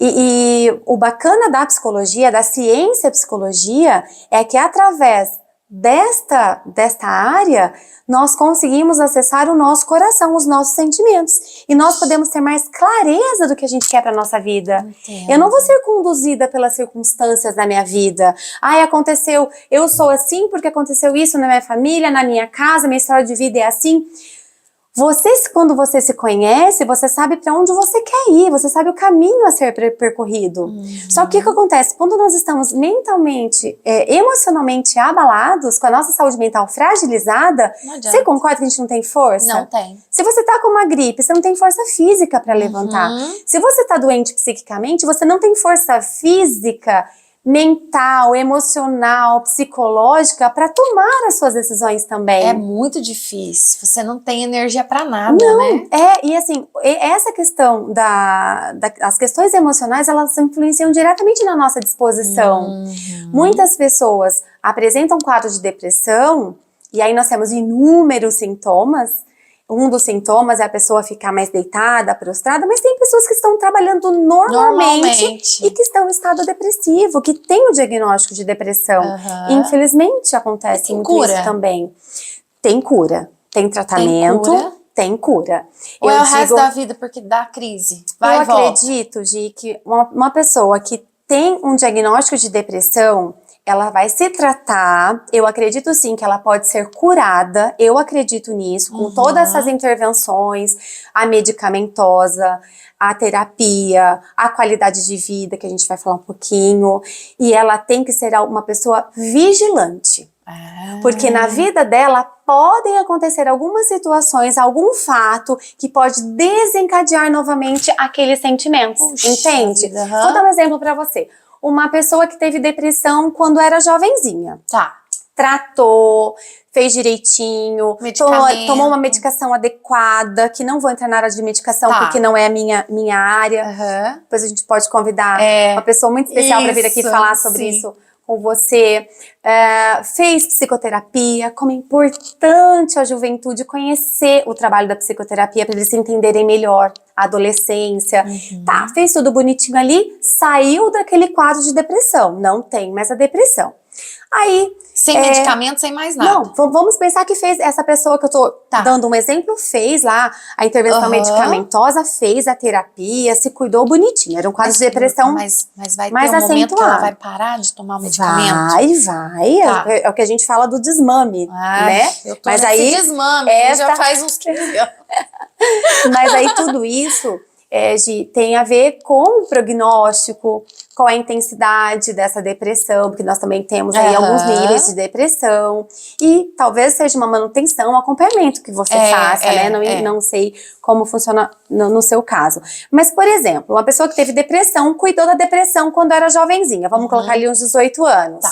E o bacana da psicologia, da ciência psicologia, é que através desta área, nós conseguimos acessar o nosso coração, os nossos sentimentos. E nós podemos ter mais clareza do que a gente quer para nossa vida. Eu não vou ser conduzida pelas circunstâncias da minha vida. Ai, aconteceu, eu sou assim porque aconteceu isso na minha família, na minha casa, minha história de vida é assim. Quando você se conhece, você sabe para onde você quer ir, você sabe o caminho a ser percorrido. Só que o que acontece? Quando nós estamos mentalmente, emocionalmente abalados, com a nossa saúde mental fragilizada, você concorda que a gente não tem força? Não tem. Se você tá com uma gripe, você não tem força física para levantar. Se você tá doente psiquicamente, você não tem força física, mental, emocional, psicológica para tomar as suas decisões também. É muito difícil, você não tem energia para nada, né? E assim, essa questão as questões emocionais, elas influenciam diretamente na nossa disposição. Muitas pessoas apresentam quadro de depressão, e aí nós temos inúmeros sintomas. Um dos sintomas é a pessoa ficar mais deitada, prostrada, mas tem pessoas que estão trabalhando normalmente. E que estão em estado depressivo, que tem o diagnóstico de depressão. Infelizmente acontece muito isso também. Tem cura, tem tratamento, tem cura. Ou é o resto da vida porque dá crise? Vai e volta. Eu acredito, Gi, que uma pessoa que tem um diagnóstico de depressão, ela vai se tratar, eu acredito sim que ela pode ser curada, eu acredito nisso, com todas essas intervenções, a medicamentosa, a terapia, a qualidade de vida, que a gente vai falar um pouquinho, e ela tem que ser uma pessoa vigilante. Porque na vida dela podem acontecer algumas situações, algum fato que pode desencadear novamente aqueles sentimentos, entende? Vou dar um exemplo pra você. Uma pessoa que teve depressão quando era jovenzinha. Tratou, fez direitinho, tomou uma medicação adequada, que não vou entrar na área de medicação porque não é a minha área. Depois a gente pode convidar uma pessoa muito especial para vir aqui falar sobre isso com você. Fez psicoterapia, como é importante a juventude conhecer o trabalho da psicoterapia para eles se entenderem melhor, a adolescência. Fez tudo bonitinho ali, saiu daquele quadro de depressão, não tem mais a depressão. Aí... Sem medicamento, sem mais nada. Não, vamos pensar que fez, essa pessoa que eu tô dando um exemplo, fez lá a intervenção medicamentosa, fez a terapia, se cuidou bonitinho. Era um quadro de depressão mas vai ter um momento que ela vai parar de tomar o medicamento? Vai. É o que a gente fala do desmame, né? Eu tô nesse desmame, já faz uns 15 anos. Mas aí tudo isso tem a ver com o prognóstico, com a intensidade dessa depressão, porque nós também temos aí alguns níveis de depressão, e talvez seja uma manutenção, um acompanhamento que você faça, né? Não sei como funciona no seu caso. Mas, por exemplo, uma pessoa que teve depressão, cuidou da depressão quando era jovenzinha, vamos colocar ali uns 18 anos.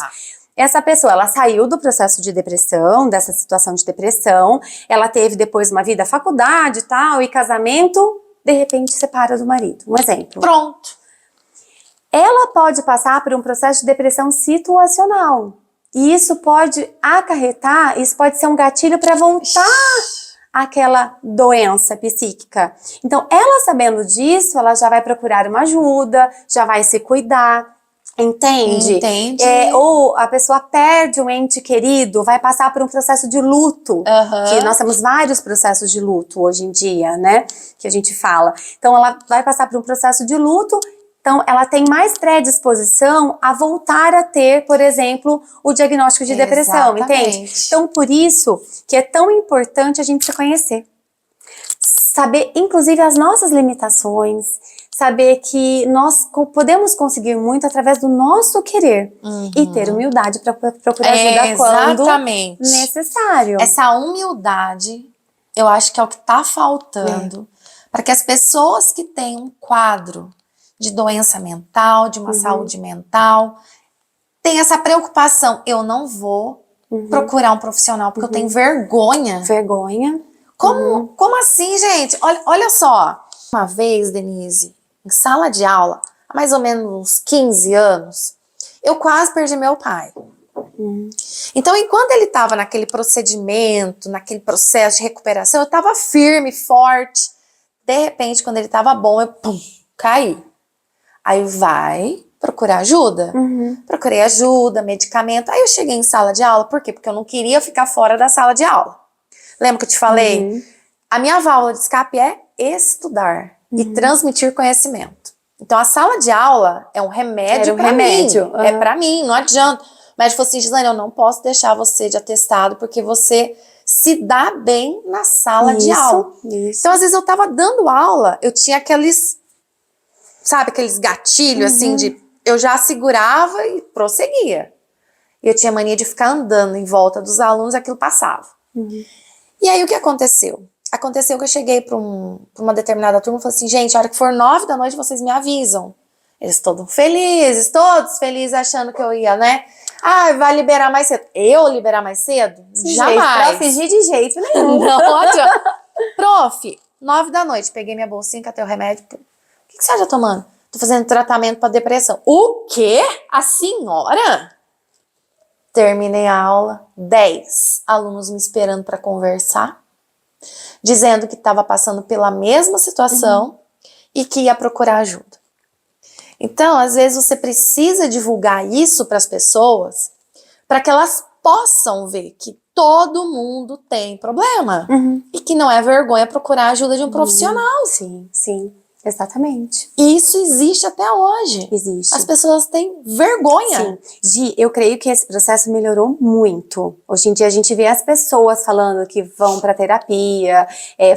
Essa pessoa, ela saiu do processo de depressão, dessa situação de depressão, ela teve depois uma vida, faculdade e tal, e casamento, de repente separa do marido. Um exemplo. Pronto. Ela pode passar por um processo de depressão situacional. E isso pode acarretar, isso pode ser um gatilho para voltar àquela doença psíquica. Então, ela sabendo disso, ela já vai procurar uma ajuda, já vai se cuidar. Entende? Entendi. Ou a pessoa perde um ente querido, vai passar por um processo de luto, que nós temos vários processos de luto hoje em dia, né, que a gente fala. Então ela vai passar por um processo de luto, então ela tem mais predisposição a voltar a ter, por exemplo, o diagnóstico de depressão, entende? Então por isso que é tão importante a gente se conhecer. Saber, inclusive, as nossas limitações, saber que nós podemos conseguir muito através do nosso querer e ter humildade para procurar ajuda quando necessário. Essa humildade, eu acho que é o que está faltando para que as pessoas que têm um quadro de doença mental, de uma saúde mental, tenham essa preocupação. Eu não vou procurar um profissional porque eu tenho vergonha. Vergonha. Como assim, gente? Olha só. Uma vez, Denise, em sala de aula, há mais ou menos uns 15 anos, eu quase perdi meu pai. Então, enquanto ele estava naquele procedimento, naquele processo de recuperação, eu estava firme, forte. De repente, quando ele estava bom, eu caí. Aí vai procurar ajuda. Procurei ajuda, medicamento. Aí eu cheguei em sala de aula. Por quê? Porque eu não queria ficar fora da sala de aula. Lembra que eu te falei? A minha válvula de escape é estudar e transmitir conhecimento. Então a sala de aula é um remédio para mim. É para mim, não adianta. O médico falou assim, Gislaine, eu não posso deixar você de atestado porque você se dá bem na sala de aula. Então às vezes eu tava dando aula, eu tinha aqueles, sabe, aqueles gatilhos assim de, eu já segurava e prosseguia. E eu tinha mania de ficar andando em volta dos alunos, aquilo passava. E aí o que aconteceu? Aconteceu que eu cheguei para uma determinada turma e falei assim, gente, a hora que for 9 da noite vocês me avisam. Eles todos felizes, achando que eu ia, né? Ah, vai liberar mais cedo. Eu liberar mais cedo? Jamais. Pra fingir de jeito nenhum. Não adianta. Prof, 9 da noite, peguei minha bolsinha, catei o remédio. O que você está tomando? Tô fazendo tratamento para depressão. O quê? A senhora? Terminei a aula, 10 alunos me esperando para conversar, dizendo que estava passando pela mesma situação e que ia procurar ajuda. Então, às vezes você precisa divulgar isso para as pessoas, para que elas possam ver que todo mundo tem problema e que não é vergonha procurar a ajuda de um profissional. Sim, sim. Exatamente. E isso existe até hoje. Existe. As pessoas têm vergonha. Sim. Gi, eu creio que esse processo melhorou muito. Hoje em dia a gente vê as pessoas falando que vão pra terapia,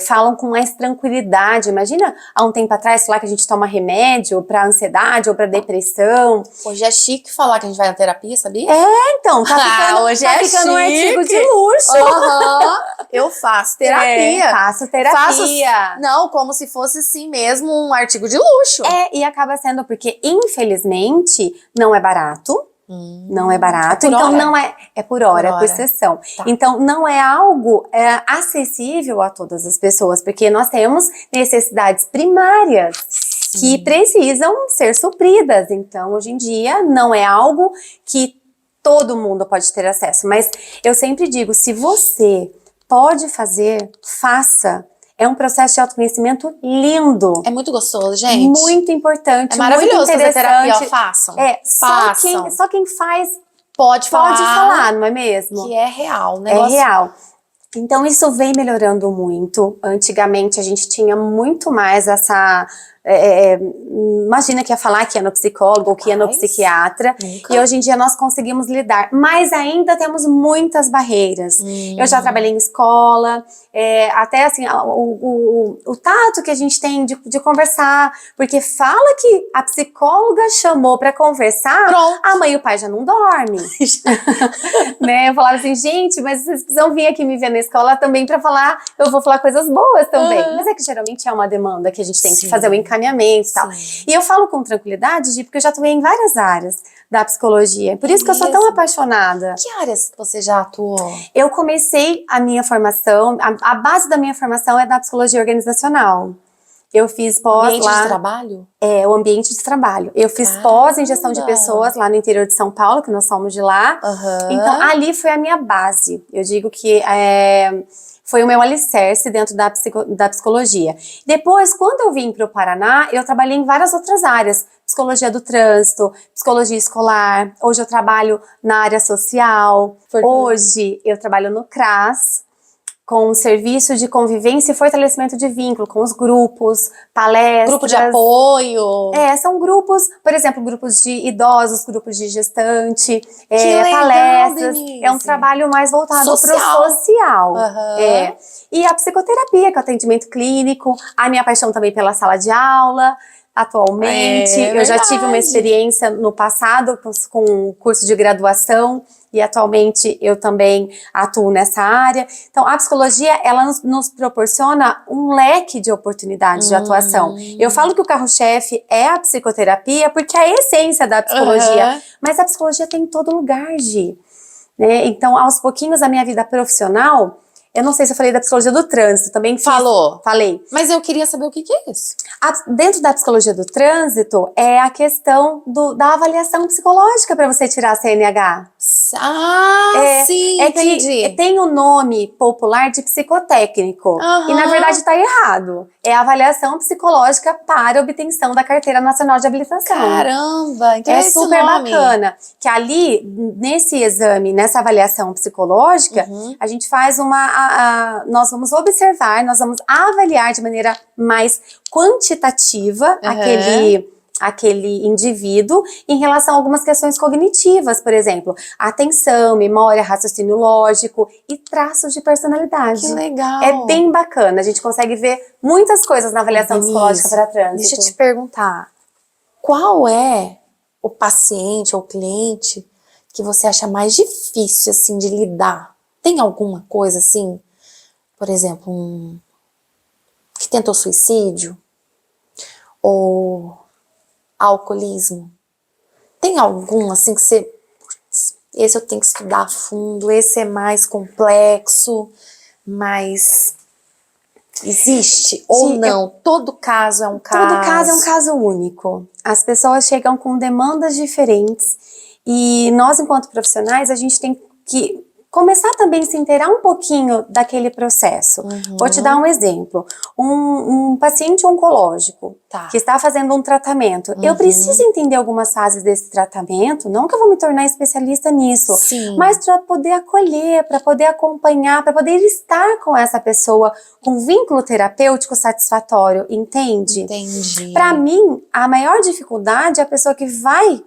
falam com mais tranquilidade. Imagina, há um tempo atrás, falar que a gente toma remédio pra ansiedade ou pra depressão. Hoje é chique falar que a gente vai na terapia, sabia? Então, tá ficando, hoje tá ficando um artigo de luxo. Eu faço terapia. Faço terapia. Não, como se fosse assim mesmo um artigo de luxo. E acaba sendo porque, infelizmente, não é barato. Não é barato, então hora. não é por hora, é por sessão. Tá. Então não é algo acessível a todas as pessoas, porque nós temos necessidades primárias que precisam ser supridas. Então hoje em dia não é algo que todo mundo pode ter acesso, mas eu sempre digo, se você pode fazer, faça. É um processo de autoconhecimento lindo. É muito gostoso, gente. Muito importante, é maravilhoso muito fazer interessante. terapia, façam. Façam. Só quem faz pode falar, não é mesmo? Que é real, né? É real. Então isso vem melhorando muito. Antigamente a gente tinha muito mais essa... imagina que ia falar que ia no psicólogo ou que ia no psiquiatra. E hoje em dia nós conseguimos lidar. Mas ainda temos muitas barreiras. Eu já trabalhei em escola, até assim, o tato que a gente tem de conversar. Porque fala que a psicóloga chamou pra conversar, pronto. A mãe e o pai já não dormem. Né? Eu falava assim, gente, mas vocês precisam vir aqui me ver na escola também pra falar, eu vou falar coisas boas também. Mas é que geralmente é uma demanda que a gente tem que fazer o encaminhamento. encaminhamento e tal. E eu falo com tranquilidade, Gi, porque eu já atuei em várias áreas da psicologia. Por isso que eu sou tão apaixonada. Que áreas você já atuou? Eu comecei a minha formação, a base da minha formação é da psicologia organizacional. Eu fiz pós Ambiente lá... de trabalho? É, o ambiente de trabalho. Eu fiz pós em gestão de pessoas lá no interior de São Paulo, que nós somos de lá. Então, ali foi a minha base. Eu digo que foi o meu alicerce dentro da psicologia. Depois, quando eu vim para o Paraná, eu trabalhei em várias outras áreas. Psicologia do trânsito, psicologia escolar. Hoje eu trabalho na área social. Hoje eu trabalho no CRAS, com o serviço de convivência e fortalecimento de vínculo, com os grupos, palestras. Grupo de apoio. São grupos, por exemplo, grupos de idosos, grupos de gestante, legal, palestras. Denise. É um trabalho mais voltado para o social. E a psicoterapia, que é o atendimento clínico, a minha paixão também pela sala de aula. Atualmente, eu já tive uma experiência no passado com curso de graduação e atualmente eu também atuo nessa área. Então, a psicologia, ela nos proporciona um leque de oportunidades de atuação. Eu falo que o carro-chefe é a psicoterapia porque é a essência da psicologia, mas a psicologia tem em todo lugar, Gi. Né? Então, aos pouquinhos da minha vida profissional, eu não sei se eu falei da psicologia do trânsito, também falei. Mas eu queria saber o que é isso. Dentro da psicologia do trânsito, é a questão da avaliação psicológica para você tirar a CNH. Sim, entendi. Que tem o nome popular de psicotécnico. E na verdade está errado. É a avaliação psicológica para obtenção da Carteira Nacional de Habilitação. Caramba, então é super bacana. Que ali, nesse exame, nessa avaliação psicológica, a gente faz nós vamos observar, nós vamos avaliar de maneira mais quantitativa aquele indivíduo em relação a algumas questões cognitivas, por exemplo, atenção, memória, raciocínio lógico e traços de personalidade. Que legal! É bem bacana, a gente consegue ver muitas coisas na avaliação psicológica para trânsito. Deixa eu te perguntar, qual é o paciente ou cliente que você acha mais difícil, assim, de lidar? Tem alguma coisa, assim, por exemplo, que tentou suicídio? Ou alcoolismo? Tem algum, assim, que você... Esse eu tenho que estudar a fundo, esse é mais complexo, mas existe ou não? Todo caso é um caso? Todo caso é um caso único. As pessoas chegam com demandas diferentes e nós, enquanto profissionais, a gente tem que começar também a se inteirar um pouquinho daquele processo. Vou te dar um exemplo. Um paciente oncológico que está fazendo um tratamento. Eu preciso entender algumas fases desse tratamento, não que eu vou me tornar especialista nisso, mas para poder acolher, para poder acompanhar, para poder estar com essa pessoa com vínculo terapêutico satisfatório, entende? Entendi. Para mim, a maior dificuldade é a pessoa que vai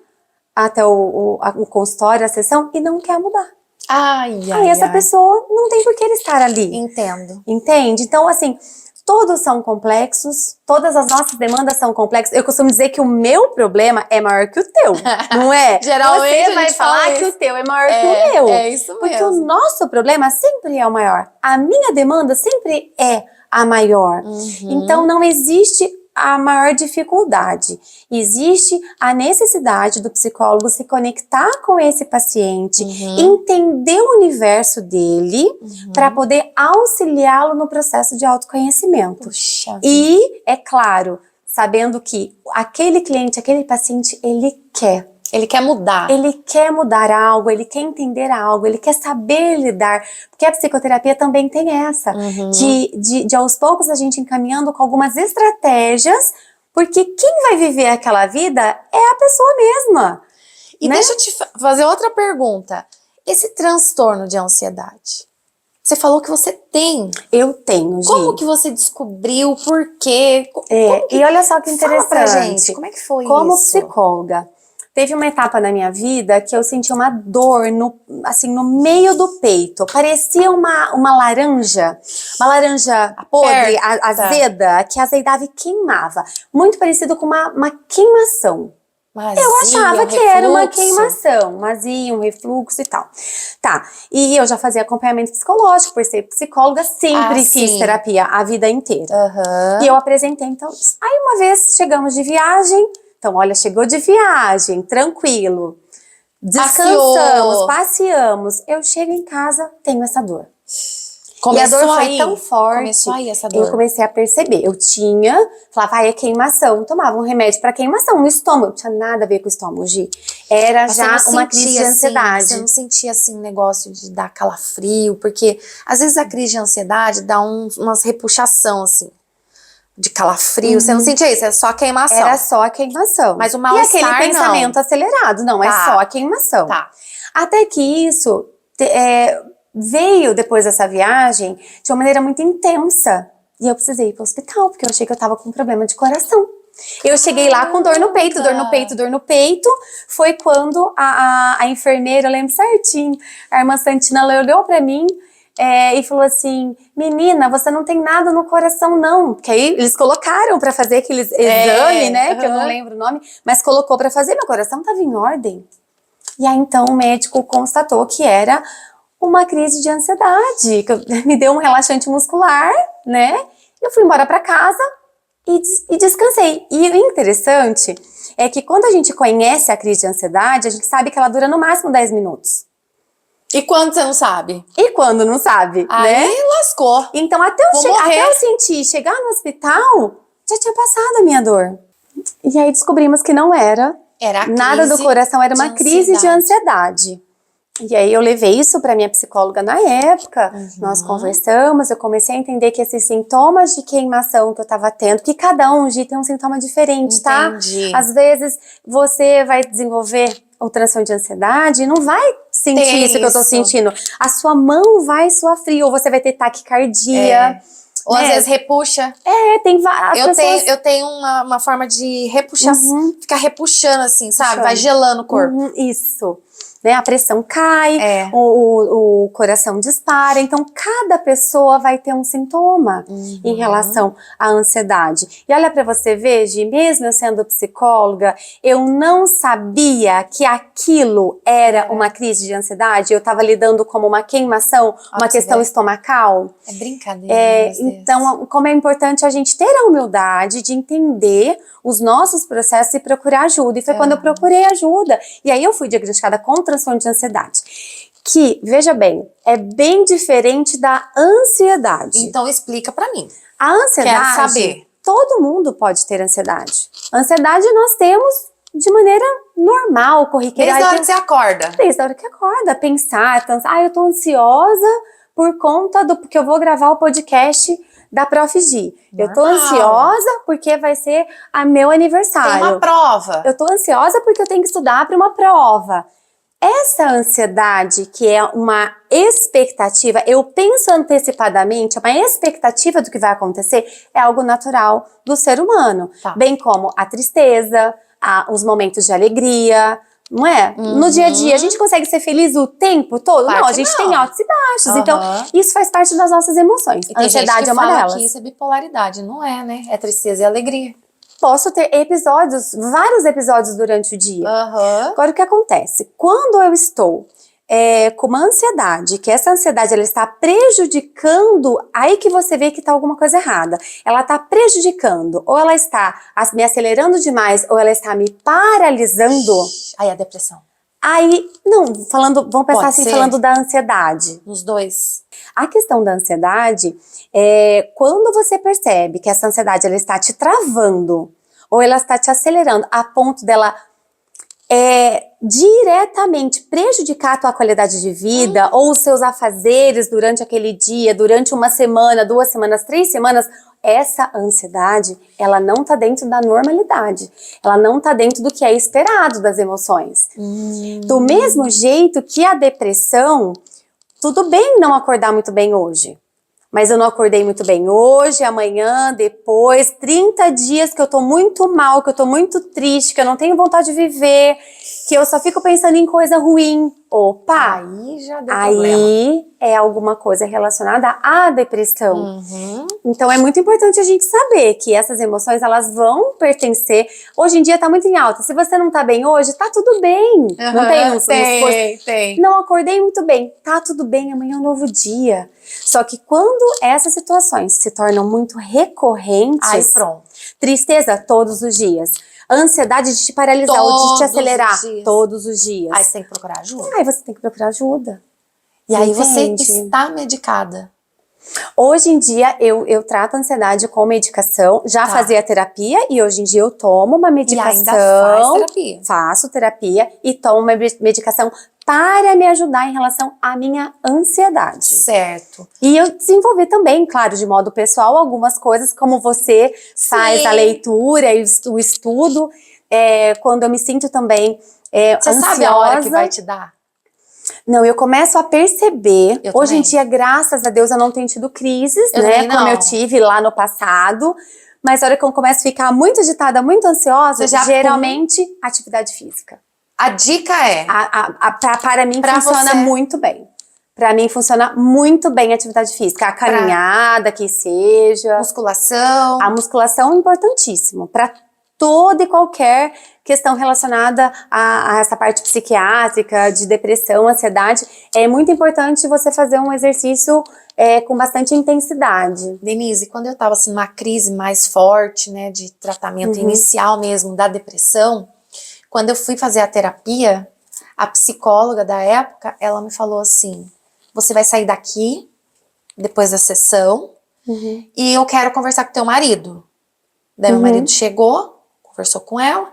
até o consultório, a sessão, e não quer mudar. Aí essa pessoa não tem por que ele estar ali. Entendo. Entende? Então, assim, todos são complexos, todas as nossas demandas são complexas. Eu costumo dizer que o meu problema é maior que o teu, não é? Geralmente você vai falar que o teu é maior que o meu. É isso mesmo. Porque o nosso problema sempre é o maior. A minha demanda sempre é a maior. Então, não existe a maior dificuldade. Existe a necessidade do psicólogo se conectar com esse paciente, entender o universo dele, para poder auxiliá-lo no processo de autoconhecimento. Puxa. E, é claro, sabendo que aquele cliente, aquele paciente, ele quer. Ele quer mudar. Ele quer mudar algo, ele quer entender algo, ele quer saber lidar. Porque a psicoterapia também tem essa. De aos poucos a gente encaminhando com algumas estratégias, porque quem vai viver aquela vida é a pessoa mesma. E deixa eu te fazer outra pergunta. Esse transtorno de ansiedade, você falou que você tem. Eu tenho, Gi. Como que você descobriu? Por quê? E olha só que interessante. Fala pra gente, como é que foi como isso? Psicóloga, teve uma etapa na minha vida que eu senti uma dor assim, no meio do peito. Parecia uma laranja podre, azeda, que azedava e queimava. Muito parecido com uma queimação. Eu achava que era uma queimação, mazia, um refluxo e tal. Tá, e eu já fazia acompanhamento psicológico, por ser psicóloga, sempre fiz terapia a vida inteira. E eu apresentei, então, aí uma vez chegamos de viagem, então olha, chegou de viagem, tranquilo, descansamos, passeamos, eu chego em casa, tenho essa dor. E a dor foi tão forte, começou aí essa dor. Eu comecei a perceber. Eu falava, é queimação. Tomava um remédio para queimação no estômago. Não tinha nada a ver com o estômago, Gi. Era já uma crise de ansiedade. Você não sentia assim negócio de dar calafrio? Porque às vezes a crise de ansiedade dá umas repuxação assim. De calafrio, você não sentia isso, é só a queimação. Era só a queimação. Mas o mal-estar não. E aquele pensamento acelerado, não, é só a queimação. Até que isso veio depois dessa viagem de uma maneira muito intensa. E eu precisei ir pro hospital, porque eu achei que eu tava com problema de coração. Eu cheguei lá com dor no peito, dor no peito, dor no peito. Foi quando a enfermeira, eu lembro certinho, a irmã Santina, ela olhou pra mim e falou assim, menina, você não tem nada no coração não. Porque aí eles colocaram pra fazer aquele exame, né, que eu não lembro o nome, mas colocou pra fazer, meu coração tava em ordem. E aí então o médico constatou que era uma crise de ansiedade, que me deu um relaxante muscular, né? Eu fui embora pra casa e descansei. E o interessante é que quando a gente conhece a crise de ansiedade, a gente sabe que ela dura no máximo 10 minutos. E quando você não sabe? E quando não sabe, aí, né? Lascou. Então até eu sentir, chegar no hospital, já tinha passado a minha dor. E aí descobrimos que não era nada do coração, era uma crise de ansiedade. E aí eu levei isso para minha psicóloga na época, nós conversamos, eu comecei a entender que esses sintomas de queimação que eu tava tendo, que cada um tem um sintoma diferente, tá? Às vezes você vai desenvolver o transtorno de ansiedade e não vai sentir isso que eu tô sentindo. A sua mão vai suar frio, ou você vai ter taquicardia. Ou às vezes repuxa. Tem várias Eu tenho uma forma de repuxação, ficar repuxando assim, sabe? Vai gelando o corpo. Isso. Né, a pressão cai, o coração dispara, então cada pessoa vai ter um sintoma em relação à ansiedade. E olha pra você ver, Gi, mesmo eu sendo psicóloga, eu não sabia que aquilo era uma crise de ansiedade, eu tava lidando como uma queimação, uma questão estomacal. É brincadeira. Então, como é importante a gente ter a humildade de entender os nossos processos e procurar ajuda. E foi quando eu procurei ajuda. E aí eu fui diagnosticada com transtorno de ansiedade. Que, veja bem, é bem diferente da ansiedade. Então explica pra mim. A ansiedade, quero saber. Todo mundo pode ter ansiedade. Ansiedade nós temos de maneira normal, corriqueira. Desde a hora que você acorda. Desde a hora que acorda. Pensar, eu tô ansiosa por conta porque eu vou gravar o podcast da Prof. Gi. Eu tô ansiosa porque vai ser meu aniversário. Tem uma prova. Eu tô ansiosa porque eu tenho que estudar para uma prova. Essa ansiedade, que é uma expectativa, eu penso antecipadamente, é uma expectativa do que vai acontecer, é algo natural do ser humano. Bem como a tristeza, os momentos de alegria, não é? No dia a dia, a gente consegue ser feliz o tempo todo? Não, a gente tem altos e baixos. Então, isso faz parte das nossas emoções. E a ansiedade é uma delas. Que isso é bipolaridade, não é, né? É tristeza e alegria. Posso ter vários episódios durante o dia. Agora, o que acontece? Quando eu estou com uma ansiedade, que essa ansiedade ela está prejudicando, aí que você vê que está alguma coisa errada. Ela está prejudicando, ou ela está me acelerando demais, ou ela está me paralisando. Aí a depressão. Aí, vamos pensar assim, falando da ansiedade. Nos dois. A questão da ansiedade quando você percebe que essa ansiedade ela está te travando, ou ela está te acelerando a ponto dela diretamente prejudicar a tua qualidade de vida, ou os seus afazeres durante aquele dia, durante uma semana, 2 semanas, 3 semanas, essa ansiedade, ela não tá dentro da normalidade. Ela não tá dentro do que é esperado das emoções. Do mesmo jeito que a depressão, tudo bem não acordar muito bem hoje. Mas eu não acordei muito bem hoje, amanhã, depois, 30 dias que eu tô muito mal, que eu tô muito triste, que eu não tenho vontade de viver, que eu só fico pensando em coisa ruim. Opa! Aí já deu problema. Aí é alguma coisa relacionada à depressão. Uhum. Então é muito importante a gente saber que essas emoções, elas vão pertencer. Hoje em dia tá muito em alta. Se você não tá bem hoje, tá tudo bem. Não tem uns Tem. Não acordei muito bem. Tá tudo bem, amanhã é um novo dia. Só que quando essas situações se tornam muito recorrentes, Aí pronto. tristeza todos os dias, ansiedade de te paralisar ou de te Todos acelerar os dias. todos os dias. Aí você tem que procurar ajuda. Aí você tem que procurar ajuda. E aí você Entende? está medicada. Hoje em dia eu trato a ansiedade com medicação, já Tá. fazia terapia e hoje em dia eu tomo uma medicação. E ainda faz terapia. Faço terapia e tomo uma medicação para me ajudar em relação à minha ansiedade. Certo. E eu desenvolvi também, claro, de modo pessoal, algumas coisas, como você faz Sim. a leitura e o estudo. Quando eu me sinto também Você ansiosa. sabe a hora que vai te dar? Não, eu começo a perceber. Eu Hoje em também. dia, graças a Deus, eu não tenho tido crises, Eu né? também não. Como eu tive lá no passado. Mas a hora que eu começo a ficar muito agitada, muito ansiosa, Você já geralmente, atividade física. A dica é... Para mim, Pra funciona você. muito bem. Para mim, funciona muito bem a atividade física. A caminhada, que seja. Musculação. A musculação é importantíssimo para toda e qualquer questão relacionada a essa parte psiquiátrica, de depressão, ansiedade. É muito importante você fazer um exercício com bastante intensidade. Denise, quando eu tava assim numa crise mais forte, né, de tratamento inicial mesmo da depressão, quando eu fui fazer a terapia, a psicóloga da época, ela me falou assim: você vai sair daqui depois da sessão e eu quero conversar com teu marido. Daí meu marido chegou, conversou com ela.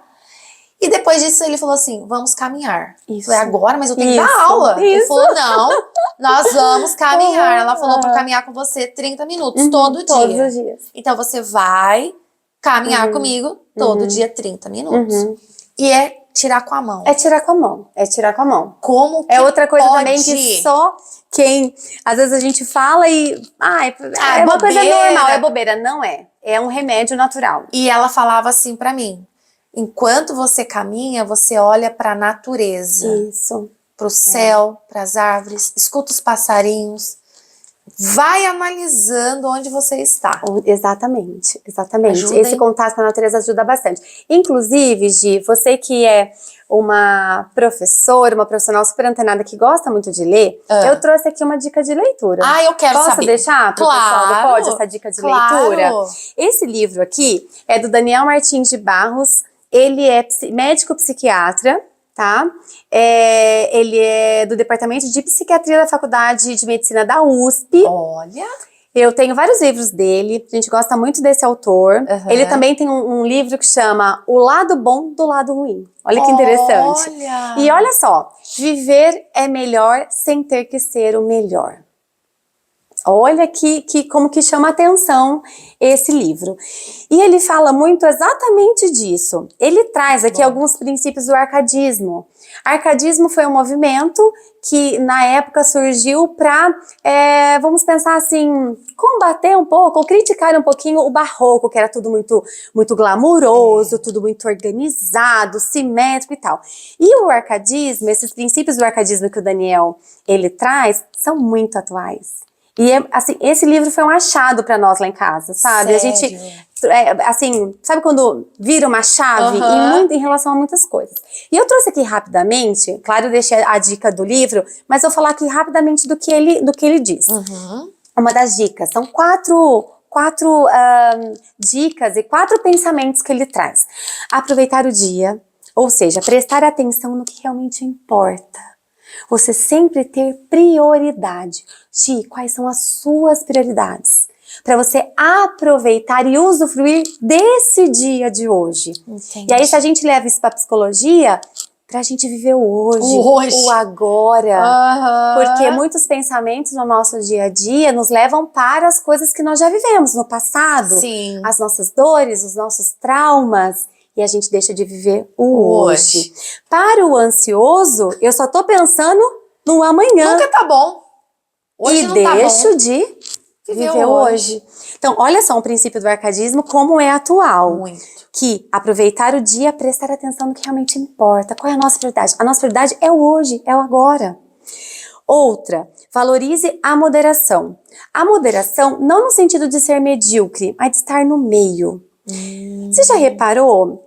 E depois disso ele falou assim, vamos caminhar. Isso. Eu falei, agora? Mas eu tenho que Isso. dar aula. Ele Isso. falou, não, nós vamos caminhar. Ela falou pra Uhum. caminhar com você 30 minutos todo Todos dia. os dias. Então você vai caminhar comigo todo dia 30 minutos. E é tirar com a mão. É tirar com a mão. É tirar com a mão. Como que É outra coisa pode? também que só quem... Às vezes a gente fala e... é uma coisa bobeira. normal, é bobeira. Não é. É um remédio natural. E ela falava assim pra mim, enquanto você caminha, você olha pra natureza. Isso. Pro céu, pras árvores, escuta os passarinhos. Vai analisando onde você está. Exatamente, exatamente. Ajuda, Esse hein? contato com a natureza ajuda bastante. Inclusive, Gi, você que é uma professora, uma profissional super antenada que gosta muito de ler, eu trouxe aqui uma dica de leitura. Ah, eu quero Posso saber. deixar pro pessoal do Pod essa dica de leitura? Esse livro aqui é do Daniel Martins de Barros. Ele é médico psiquiatra, tá? Ele é do Departamento de Psiquiatria da Faculdade de Medicina da USP. Olha. Eu tenho vários livros dele, a gente gosta muito desse autor. Ele também tem um livro que chama O Lado Bom do Lado Ruim. Olha que interessante. Olha. E olha só, viver é melhor sem ter que ser o melhor. Olha como que chama atenção esse livro. E ele fala muito exatamente disso. Ele traz aqui alguns princípios do arcadismo. Arcadismo foi um movimento que na época surgiu para, vamos pensar assim, combater um pouco, ou criticar um pouquinho o barroco, que era tudo muito, muito glamuroso, tudo muito organizado, simétrico e tal. E o arcadismo, esses princípios do arcadismo que o Daniel, ele traz, são muito atuais. E assim, esse livro foi um achado pra nós lá em casa, sabe? A gente, assim, sabe quando vira uma chave em relação a muitas coisas. E eu trouxe aqui rapidamente, claro, eu deixei a dica do livro, mas eu vou falar aqui rapidamente do que ele diz. Uma das dicas, são quatro dicas e 4 pensamentos que ele traz. Aproveitar o dia, ou seja, prestar atenção no que realmente importa. Você sempre ter prioridade. Gi, quais são as suas prioridades? Para você aproveitar e usufruir desse dia de hoje. Entendi. E aí, se a gente leva isso para psicologia, pra gente viver o hoje, o agora. Porque muitos pensamentos no nosso dia a dia nos levam para as coisas que nós já vivemos no passado. Sim. As nossas dores, os nossos traumas. E a gente deixa de viver o hoje. Para o ansioso, eu só tô pensando no amanhã. Nunca tá bom. Hoje e não tá bom. deixo de viver hoje. Então, olha só um princípio do arcadismo como é atual. Muito. Que aproveitar o dia, prestar atenção no que realmente importa. Qual é a nossa prioridade? A nossa prioridade é o hoje, é o agora. Outra, valorize a moderação. A moderação não no sentido de ser medíocre, mas de estar no meio. Você já reparou?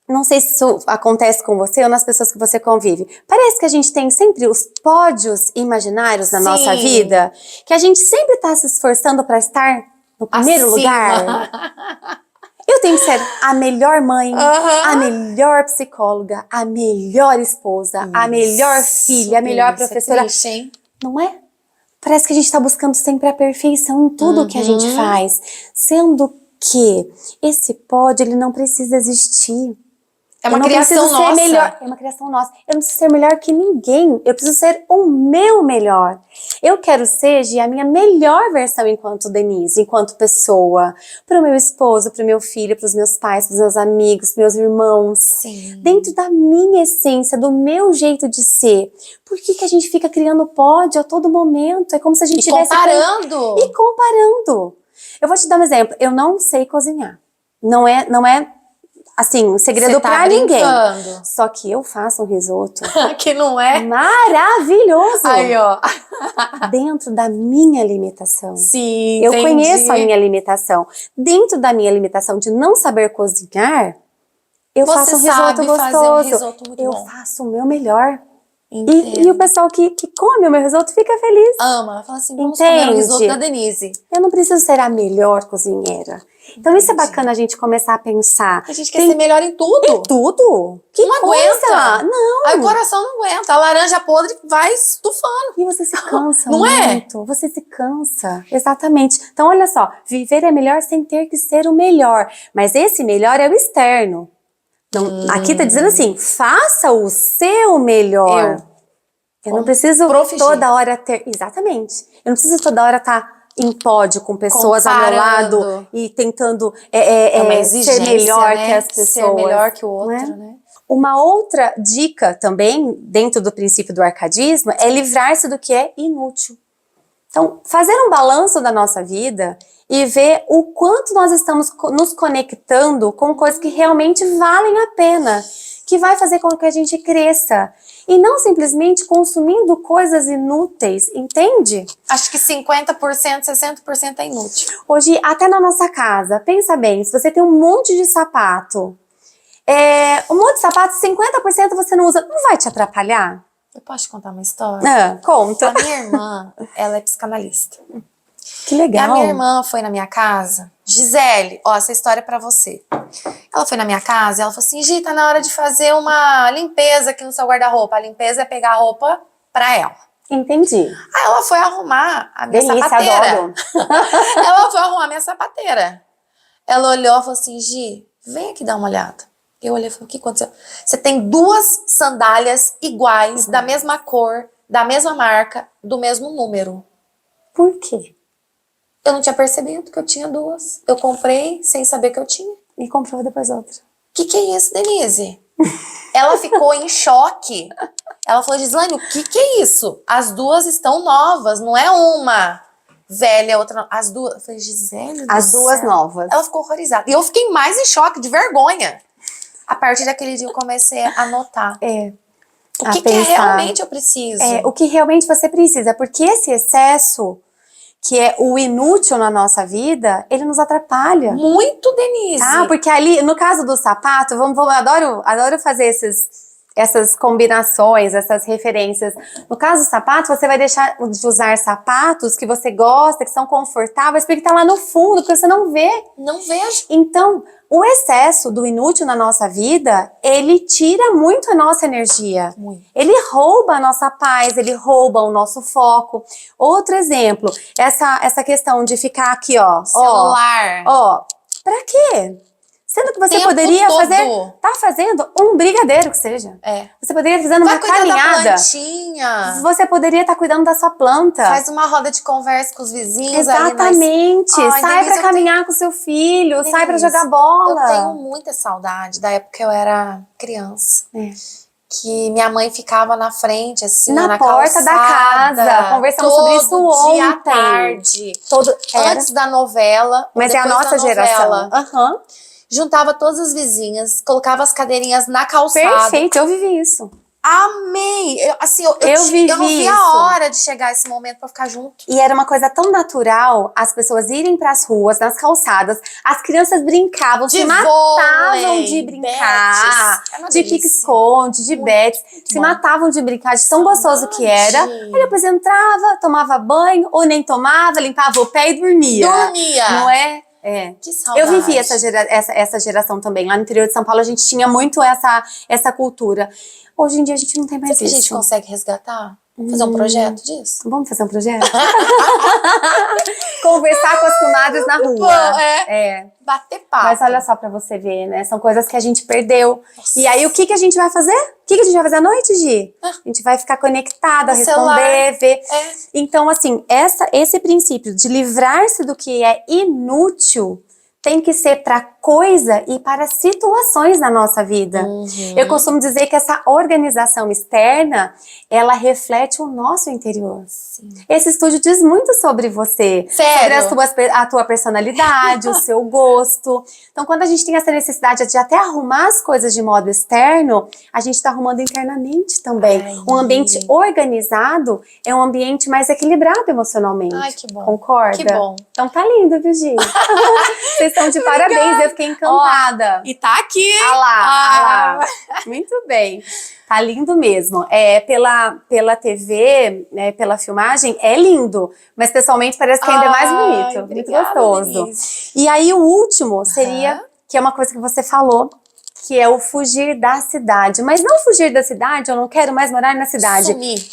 Não sei se isso acontece com você ou nas pessoas que você convive. Parece que a gente tem sempre os pódios imaginários na nossa vida, que a gente sempre está se esforçando para estar no primeiro lugar. Eu tenho que ser a melhor mãe, a melhor psicóloga, a melhor esposa, a melhor filha, a melhor professora. É triste, hein? Não é? Parece que a gente está buscando sempre a perfeição em tudo que a gente faz. Sendo que esse pódio, ele não precisa existir. É uma criação nossa. Melhor. É uma criação nossa. Eu não preciso ser melhor que ninguém. Eu preciso ser o meu melhor. Eu quero ser a minha melhor versão enquanto Denise, enquanto pessoa. Para o meu esposo, para o meu filho, para os meus pais, para os meus amigos, para os meus irmãos. Sim. Dentro da minha essência, do meu jeito de ser. Por que a gente fica criando pódio a todo momento? É como se a gente estivesse... comparando. E comparando. Eu vou te dar um exemplo. Eu não sei cozinhar. Não é assim, um segredo pra ninguém. Só que eu faço um risoto. Que não é? Maravilhoso! Aí, ó. Dentro da minha limitação. Sim, eu conheço a minha limitação. Dentro da minha limitação de não saber cozinhar, eu faço um risoto gostoso. Fazer um risoto muito eu bom. faço o meu melhor. E o pessoal que come o meu risoto fica feliz. Ama. Fala assim, vamos comer o risoto da Denise. Eu não preciso ser a melhor cozinheira. Então isso é bacana a gente começar a pensar. A gente quer ser melhor em tudo. Em tudo? Que não coisa! Aguenta. Não. Aí o coração não aguenta. A laranja podre vai estufando. E você se cansa não muito. Você se cansa. Exatamente. Então olha só, viver é melhor sem ter que ser o melhor. Mas esse melhor é o externo. Então, aqui tá dizendo assim, faça o seu melhor. Eu não preciso toda hora ter... Exatamente. Eu não preciso toda hora estar em pódio com pessoas ao meu lado e tentando ser melhor que as pessoas. Ser melhor que o outro, né? Uma outra dica também, dentro do princípio do arcadismo, é livrar-se do que é inútil. Então, fazer um balanço da nossa vida e ver o quanto nós estamos nos conectando com coisas que realmente valem a pena, que vai fazer com que a gente cresça. E não simplesmente consumindo coisas inúteis, entende? Acho que 50%, 60% é inútil. Hoje, até na nossa casa, pensa bem, se você tem um monte de sapato, 50% você não usa, não vai te atrapalhar? Eu posso te contar uma história? Conta. A minha irmã, ela é psicanalista. Que legal. E a minha irmã foi na minha casa, Gisele, ó, essa história é pra você. Ela foi na minha casa e ela falou assim, Gi, tá na hora de fazer uma limpeza aqui no seu guarda-roupa. A limpeza é pegar a roupa pra ela. Entendi. Aí ela foi arrumar a minha sapateira. Adoro. Ela foi arrumar a minha sapateira. Ela olhou e falou assim, Gi, vem aqui dar uma olhada. Eu olhei e falei, o que aconteceu? Você tem 2 sandálias iguais, da mesma cor, da mesma marca, do mesmo número. Por quê? Eu não tinha percebido que eu tinha 2. Eu comprei sem saber que eu tinha. E comprou depois outra. Que é isso, Denise? Ela ficou em choque. Ela falou, Gislaine, o que é isso? As 2 estão novas, não é uma velha, outra não. As 2. Eu falei, Gisele, as 2 novas. Ela ficou horrorizada. E eu fiquei mais em choque, de vergonha. A partir daquele dia eu comecei a anotar. O que realmente eu preciso. O que realmente você precisa. Porque esse excesso, que é o inútil na nossa vida, ele nos atrapalha. Muito, Denise. Tá? Porque ali, no caso do sapato, adoro fazer essas combinações, essas referências. No caso do sapato, você vai deixar de usar sapatos que você gosta, que são confortáveis, porque tá lá no fundo, porque você não vê. Não vejo. Então, o excesso do inútil na nossa vida, ele tira muito a nossa energia. Muito. Ele rouba a nossa paz, ele rouba o nosso foco. Outro exemplo, essa questão de ficar aqui, ó. Celular. Pra quê? Sendo que você poderia tá fazendo um brigadeiro que seja. Você poderia estar fazendo uma caminhada. Da plantinha. Você poderia estar cuidando da sua planta. Faz uma roda de conversa com os vizinhos. Exatamente. Sai pra caminhar com seu filho, sai pra jogar bola. Eu tenho muita saudade da época que eu era criança. que minha mãe ficava na frente, assim, na calçada, porta da casa. Conversamos sobre isso todo dia à ontem. tarde. Era. Antes da novela, Mas é a depois da nossa geração. novela. Aham. Juntava todas as vizinhas, colocava as cadeirinhas na calçada. Perfeito, eu vivi isso. Amei! Eu vivi não vi isso. a hora de chegar esse momento pra ficar junto. E era uma coisa tão natural as pessoas irem pras ruas, nas calçadas, as crianças brincavam, se matavam de brincar, de pique-esconde, de bets, se matavam de brincar, de tão gostoso que era. Aí depois entrava, tomava banho, ou nem tomava, limpava o pé e dormia. Não é? É. Que saudade. Eu vivi essa geração também. Lá no interior de São Paulo a gente tinha muito essa cultura. Hoje em dia a gente não tem mais isso. A gente consegue resgatar? Fazer um projeto disso? Vamos fazer um projeto? Conversar com as comadres na rua. Bater papo. Mas olha só pra você ver, né? São coisas que a gente perdeu. Nossa. E aí o que a gente vai fazer? O que a gente vai fazer à noite, Gi? A gente vai ficar conectada, responder, ver. Então, assim, esse princípio de livrar-se do que é inútil tem que ser para coisa e para situações na nossa vida. Eu costumo dizer que essa organização externa, ela reflete o nosso interior. Sim. Esse estúdio diz muito sobre você. Sério? Sobre a tua personalidade, o seu gosto. Então, quando a gente tem essa necessidade de até arrumar as coisas de modo externo, a gente está arrumando internamente também. Um ambiente organizado é um ambiente mais equilibrado emocionalmente. Ai, que bom. Concorda? Que bom. Então tá lindo, viu, Gi? Vocês estão de parabéns, eu fiquei encantada. E tá aqui. Ah lá. Muito bem. Tá lindo mesmo. Pela TV, né, pela filmagem, é lindo. Mas pessoalmente parece que ainda é mais bonito. Obrigada, muito gostoso. Denise. E aí o último seria, que é uma coisa que você falou, que é o fugir da cidade. Mas não fugir da cidade, eu não quero mais morar na cidade. Sumir.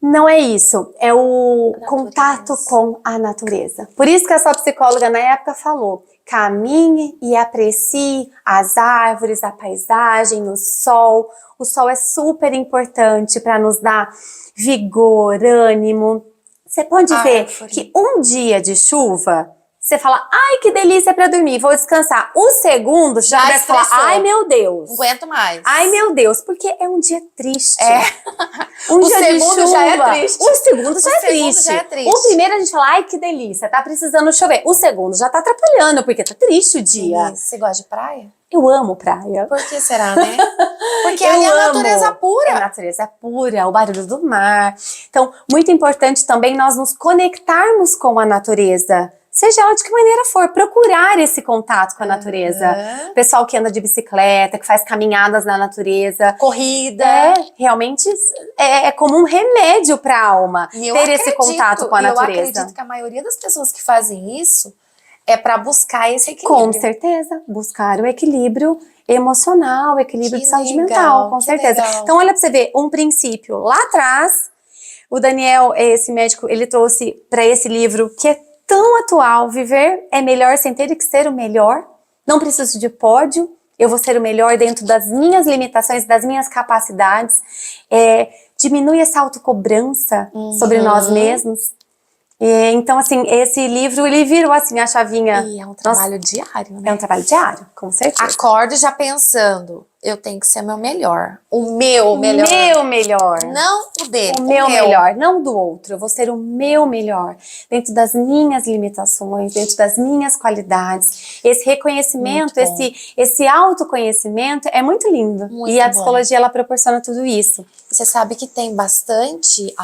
Não é isso, é o contato com a natureza. Por isso que a sua psicóloga na época falou, caminhe e aprecie as árvores, a paisagem, o sol. O sol é super importante para nos dar vigor, ânimo. Você pode ver que um dia de chuva, você fala, ai que delícia para dormir, vou descansar. O segundo já começa a falar, ai meu Deus. Não aguento mais. Ai meu Deus, porque é um dia triste. O segundo já é triste. O segundo já é triste. O primeiro a gente fala, ai que delícia, tá precisando chover. O segundo já tá atrapalhando, porque tá triste o dia. Você gosta de praia? Eu amo praia. Por que será, né? Porque aí é a natureza pura. É a natureza pura, o barulho do mar. Então, muito importante também nós nos conectarmos com a natureza. Seja ela de que maneira for, procurar esse contato com a natureza. Pessoal que anda de bicicleta, que faz caminhadas na natureza. Corrida. Realmente é como um remédio para a alma ter esse contato com a natureza. Eu acredito que a maioria das pessoas que fazem isso é para buscar esse equilíbrio. Com certeza, buscar o equilíbrio emocional, o equilíbrio de saúde mental, com certeza. Legal. Então olha para você ver, um princípio lá atrás, o Daniel, esse médico, ele trouxe para esse livro que é tão atual, viver é melhor sem ter que ser o melhor, não preciso de pódio, eu vou ser o melhor dentro das minhas limitações, das minhas capacidades, diminui essa autocobrança sobre nós mesmos. Então, assim, esse livro, ele virou, assim, a chavinha. E é um trabalho diário, né? É um trabalho diário, com certeza. Acorde já pensando, eu tenho que ser meu melhor. O meu melhor. O meu melhor. Não o dele. O meu melhor, não do outro. Eu vou ser o meu melhor. Dentro das minhas limitações, dentro das minhas qualidades. Esse reconhecimento, esse autoconhecimento é muito lindo. Muito e a psicologia, ela proporciona tudo isso. Você sabe que tem bastante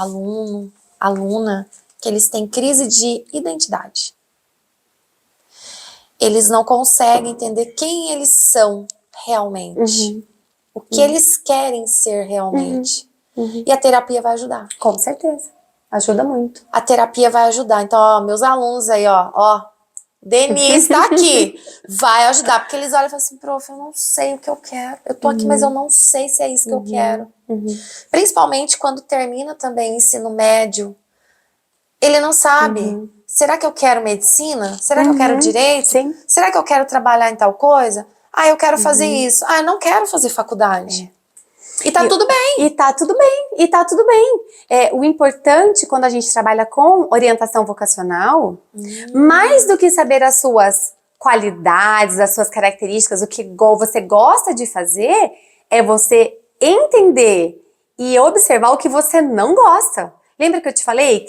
aluna, que eles têm crise de identidade. Eles não conseguem entender quem eles são realmente. O que eles querem ser realmente. E a terapia vai ajudar. Com certeza. Ajuda muito. A terapia vai ajudar. Então, ó, meus alunos aí, ó, Denise tá aqui. Vai ajudar. Porque eles olham e falam assim, prof, eu não sei o que eu quero. Eu tô aqui, mas eu não sei se é isso que eu quero. Principalmente quando termina também o ensino médio. Ele não sabe. Será que eu quero medicina? Será que eu quero direito? Sim. Será que eu quero trabalhar em tal coisa? Ah, eu quero fazer isso. Ah, eu não quero fazer faculdade. E tá tudo bem. E tá tudo bem. O importante quando a gente trabalha com orientação vocacional, mais do que saber as suas qualidades, as suas características, o que você gosta de fazer, é você entender e observar o que você não gosta. Lembra que eu te falei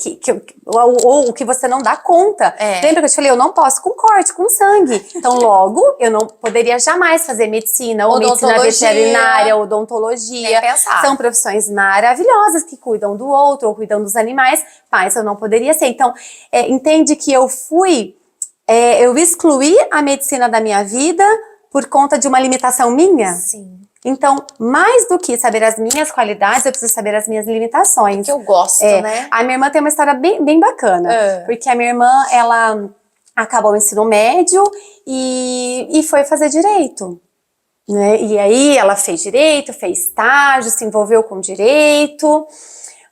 ou o que você não dá conta? Lembra que eu te falei, eu não posso com corte, com sangue. Então, logo, eu não poderia jamais fazer medicina, ou medicina veterinária, odontologia. São profissões maravilhosas que cuidam do outro, ou cuidam dos animais, mas eu não poderia ser. Então, entende que eu excluí a medicina da minha vida por conta de uma limitação minha? Sim. Então, mais do que saber as minhas qualidades, eu preciso saber as minhas limitações. Que eu gosto, né? A minha irmã tem uma história bem bacana. Porque a minha irmã, ela acabou o ensino médio e foi fazer direito. Né? E aí, ela fez direito, fez estágio, se envolveu com direito.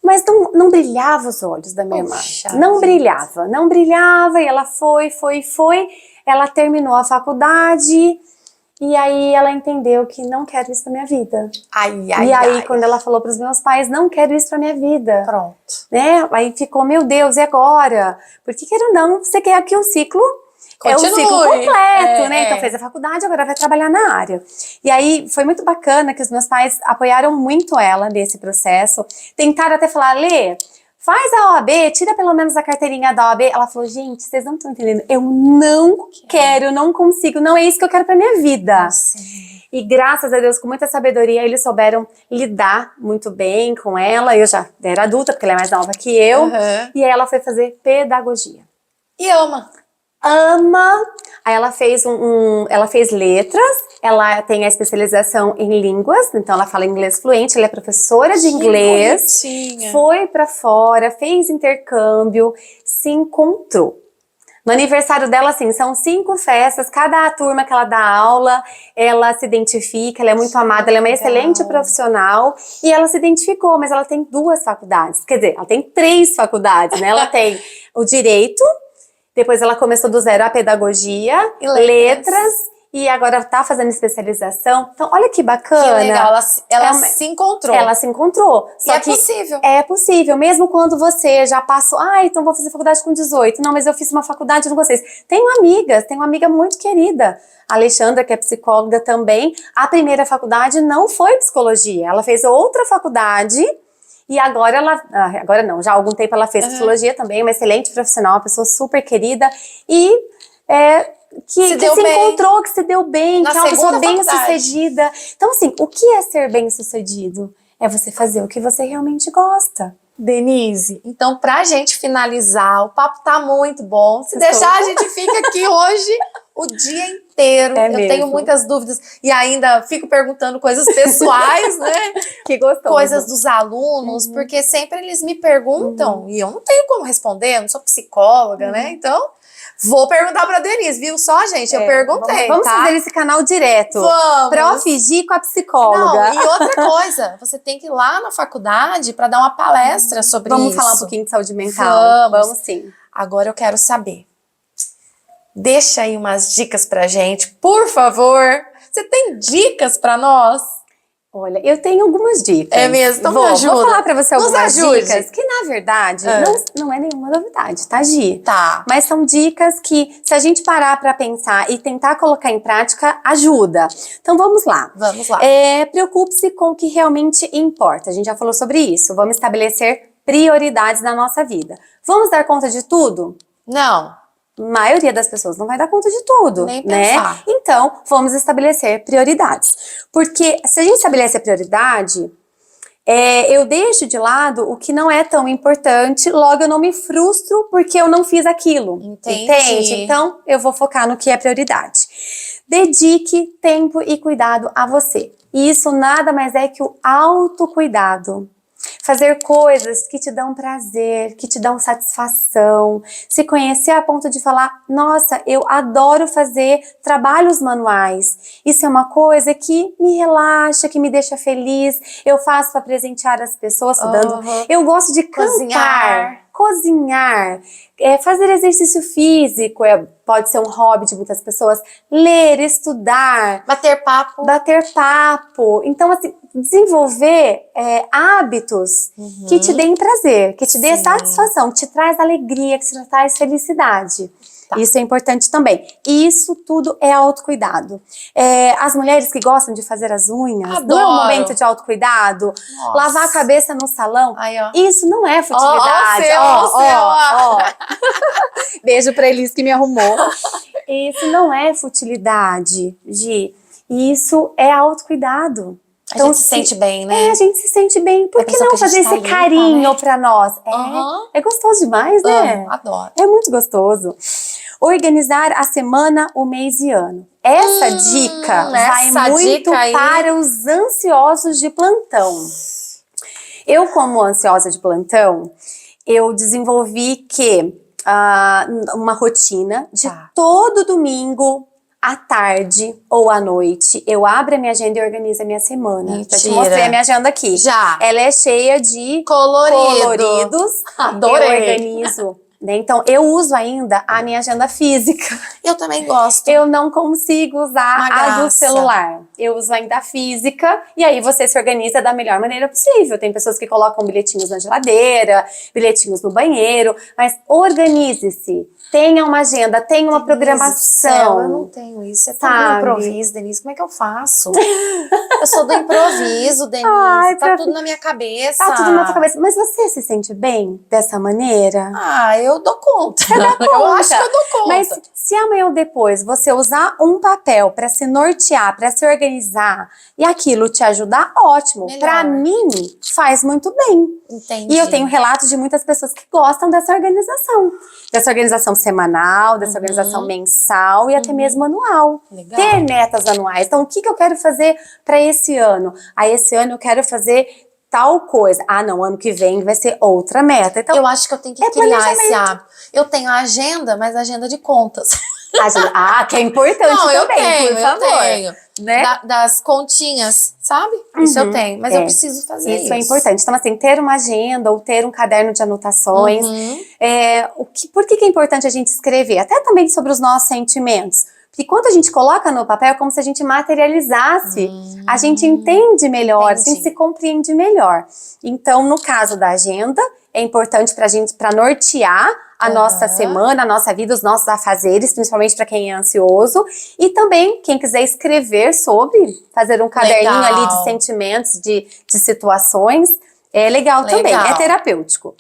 Mas não brilhava os olhos da minha irmã. Não brilhava. E ela foi. Ela terminou a faculdade. E aí ela entendeu que não quero isso pra minha vida. E aí quando ela falou pros meus pais, não quero isso pra minha vida. Pronto. Né? Aí ficou, meu Deus, e agora? Porque quero ou não, você quer que o ciclo é um ciclo completo, né? Então fez a faculdade, agora vai trabalhar na área. E aí foi muito bacana que os meus pais apoiaram muito ela nesse processo. Tentaram até falar, Lê, faz a OAB, tira pelo menos a carteirinha da OAB. Ela falou, gente, vocês não estão entendendo. Eu não quero, não consigo, não é isso que eu quero pra minha vida. E graças a Deus, com muita sabedoria, eles souberam lidar muito bem com ela. Eu já era adulta, porque ela é mais nova que eu. E aí ela foi fazer pedagogia. E ama. Aí ela fez ela fez letras, ela tem a especialização em línguas, então ela fala inglês fluente, ela é professora de inglês, foi pra fora, fez intercâmbio, se encontrou. No aniversário dela, assim, são 5 festas, cada turma que ela dá aula, ela se identifica, ela é muito amada, ela é uma excelente profissional, e ela se identificou, mas ela tem 2 faculdades, quer dizer, ela tem 3 faculdades, né? Ela tem o direito, depois ela começou do zero a pedagogia, letras, e agora tá fazendo especialização. Então, olha que bacana. Que legal, ela se encontrou. Ela se encontrou. Só que possível. É possível, mesmo quando você já passou, então vou fazer faculdade com 18. Não, mas eu fiz uma faculdade, não gostei. Tenho uma amiga muito querida, a Alexandra, que é psicóloga também. A primeira faculdade não foi psicologia, ela fez outra faculdade. E agora já há algum tempo ela fez psicologia também, uma excelente profissional, uma pessoa super querida e que se encontrou, que se deu bem, que é uma pessoa bem sucedida. Então assim, o que é ser bem sucedido? É você fazer o que você realmente gosta. Denise, então pra gente finalizar, o papo tá muito bom. Se deixar, a gente fica aqui hoje o dia inteiro. Eu tenho muitas dúvidas e ainda fico perguntando coisas pessoais, né? Que gostoso. Coisas dos alunos, porque sempre eles me perguntam e eu não tenho como responder, eu não sou psicóloga, né? Então, vou perguntar pra Denise, viu só, gente? Eu perguntei, Vamos fazer esse canal direto. Vamos. Prof. Gi com a psicóloga. Não, e outra coisa, você tem que ir lá na faculdade pra dar uma palestra sobre isso. Vamos falar um pouquinho de saúde mental. Vamos sim. Agora eu quero saber. Deixa aí umas dicas pra gente, por favor. Você tem dicas pra nós? Olha, eu tenho algumas dicas. É mesmo? Então me ajuda. Vou falar pra você algumas dicas que, na verdade, não é nenhuma novidade, tá, Gi? Tá. Mas são dicas que, se a gente parar pra pensar e tentar colocar em prática, ajuda. Então, vamos lá. Vamos lá. Preocupe-se com o que realmente importa. A gente já falou sobre isso. Vamos estabelecer prioridades na nossa vida. Vamos dar conta de tudo? Não. A maioria das pessoas não vai dar conta de tudo, Nem né? pensar. Então, vamos estabelecer prioridades. Porque se a gente estabelecer prioridade, eu deixo de lado o que não é tão importante, logo eu não me frustro porque eu não fiz aquilo. Entende? Então, eu vou focar no que é prioridade. Dedique tempo e cuidado a você. E isso nada mais é que o autocuidado. Fazer coisas que te dão prazer, que te dão satisfação, se conhecer a ponto de falar, nossa, eu adoro fazer trabalhos manuais. Isso é uma coisa que me relaxa, que me deixa feliz, eu faço para presentear as pessoas, eu gosto de cantar, cozinhar, fazer exercício físico, pode ser um hobby de muitas pessoas, ler, estudar, bater papo. Então, assim, desenvolver hábitos que te deem prazer, que te dê satisfação, que te traz alegria, que te traz felicidade. Isso é importante também. E isso tudo é autocuidado. As mulheres que gostam de fazer as unhas, não é um momento de autocuidado? Nossa. Lavar a cabeça no salão, Aí, ó. isso não é futilidade. Ó. Beijo pra Elis que me arrumou. Isso não é futilidade, Gi. Isso é autocuidado. A gente se sente bem, né? A gente se sente bem. Por que não fazer esse carinho pra nós? É gostoso demais, né? Adoro. É muito gostoso. Organizar a semana, o mês e ano. Essa dica vai muito para os ansiosos de plantão. Eu, como ansiosa de plantão, eu desenvolvi uma rotina de todo domingo, à tarde ou à noite, eu abro a minha agenda e organizo a minha semana. Mentira. Já te mostrei a minha agenda aqui. Já. Ela é cheia de coloridos. Adorei. Eu organizo. Né? Então, eu uso ainda a minha agenda física. Eu também gosto. Eu não consigo usar a do celular. Eu uso ainda a física. E aí você se organiza da melhor maneira possível. Tem pessoas que colocam bilhetinhos na geladeira, bilhetinhos no banheiro. Mas organize-se. Tenha uma agenda, tenha uma programação. Eu não tenho isso. É tudo no improviso, Denise. Como é que eu faço? Eu sou do improviso, Denise. Tá tudo na minha cabeça. Tá tudo na tua cabeça. Mas você se sente bem dessa maneira? Eu dou conta. Você dá conta. Eu acho que eu dou conta. Mas se amanhã ou depois você usar um papel pra se nortear, pra se organizar e aquilo te ajudar, ótimo. Pra mim, faz muito bem. Entendi. E eu tenho relatos de muitas pessoas que gostam dessa organização. Dessa organização semanal, dessa organização mensal e até mesmo anual. Legal. Ter metas anuais. Então, o que eu quero fazer para esse ano? Esse ano eu quero fazer tal coisa. Não, ano que vem vai ser outra meta. Então, eu acho que eu tenho que criar esse hábito. Eu tenho a agenda, mas a agenda de contas. Que é importante também, por favor. Eu tenho. Né? Das continhas, sabe? Isso eu tenho, mas eu preciso fazer isso. Isso é importante. Então, assim, ter uma agenda ou ter um caderno de anotações. Por que é importante a gente escrever? Até também sobre os nossos sentimentos. Porque quando a gente coloca no papel, é como se a gente materializasse. A gente entende melhor, a gente se compreende melhor. Então, no caso da agenda, é importante pra gente, pra nortear a nossa semana, a nossa vida, os nossos afazeres, principalmente para quem é ansioso. E também, quem quiser escrever sobre, fazer um caderninho ali de sentimentos, de situações, é legal também, é terapêutico.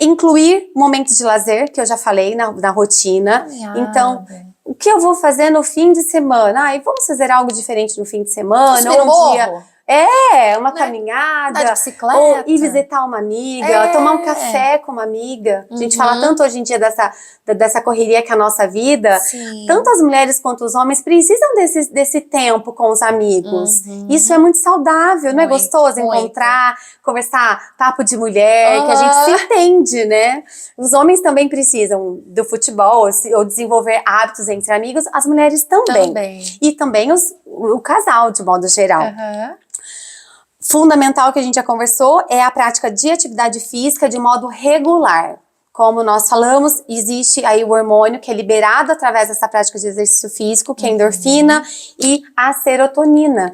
Incluir momentos de lazer, que eu já falei na rotina. Então, o que eu vou fazer no fim de semana? Vamos fazer algo diferente no fim de semana? Ou um dia... uma caminhada, de bicicleta. Ou ir visitar uma amiga, tomar um café com uma amiga. A gente fala tanto hoje em dia dessa correria que é a nossa vida. Tanto as mulheres quanto os homens precisam desse tempo com os amigos. Isso é muito saudável, não é gostoso? Encontrar, conversar, papo de mulher, que a gente se entende, né? Os homens também precisam do futebol, ou desenvolver hábitos entre amigos, as mulheres também. E também o casal, de modo geral. Fundamental, que a gente já conversou, é a prática de atividade física de modo regular. Como nós falamos, existe aí o hormônio que é liberado através dessa prática de exercício físico, que é a endorfina e a serotonina.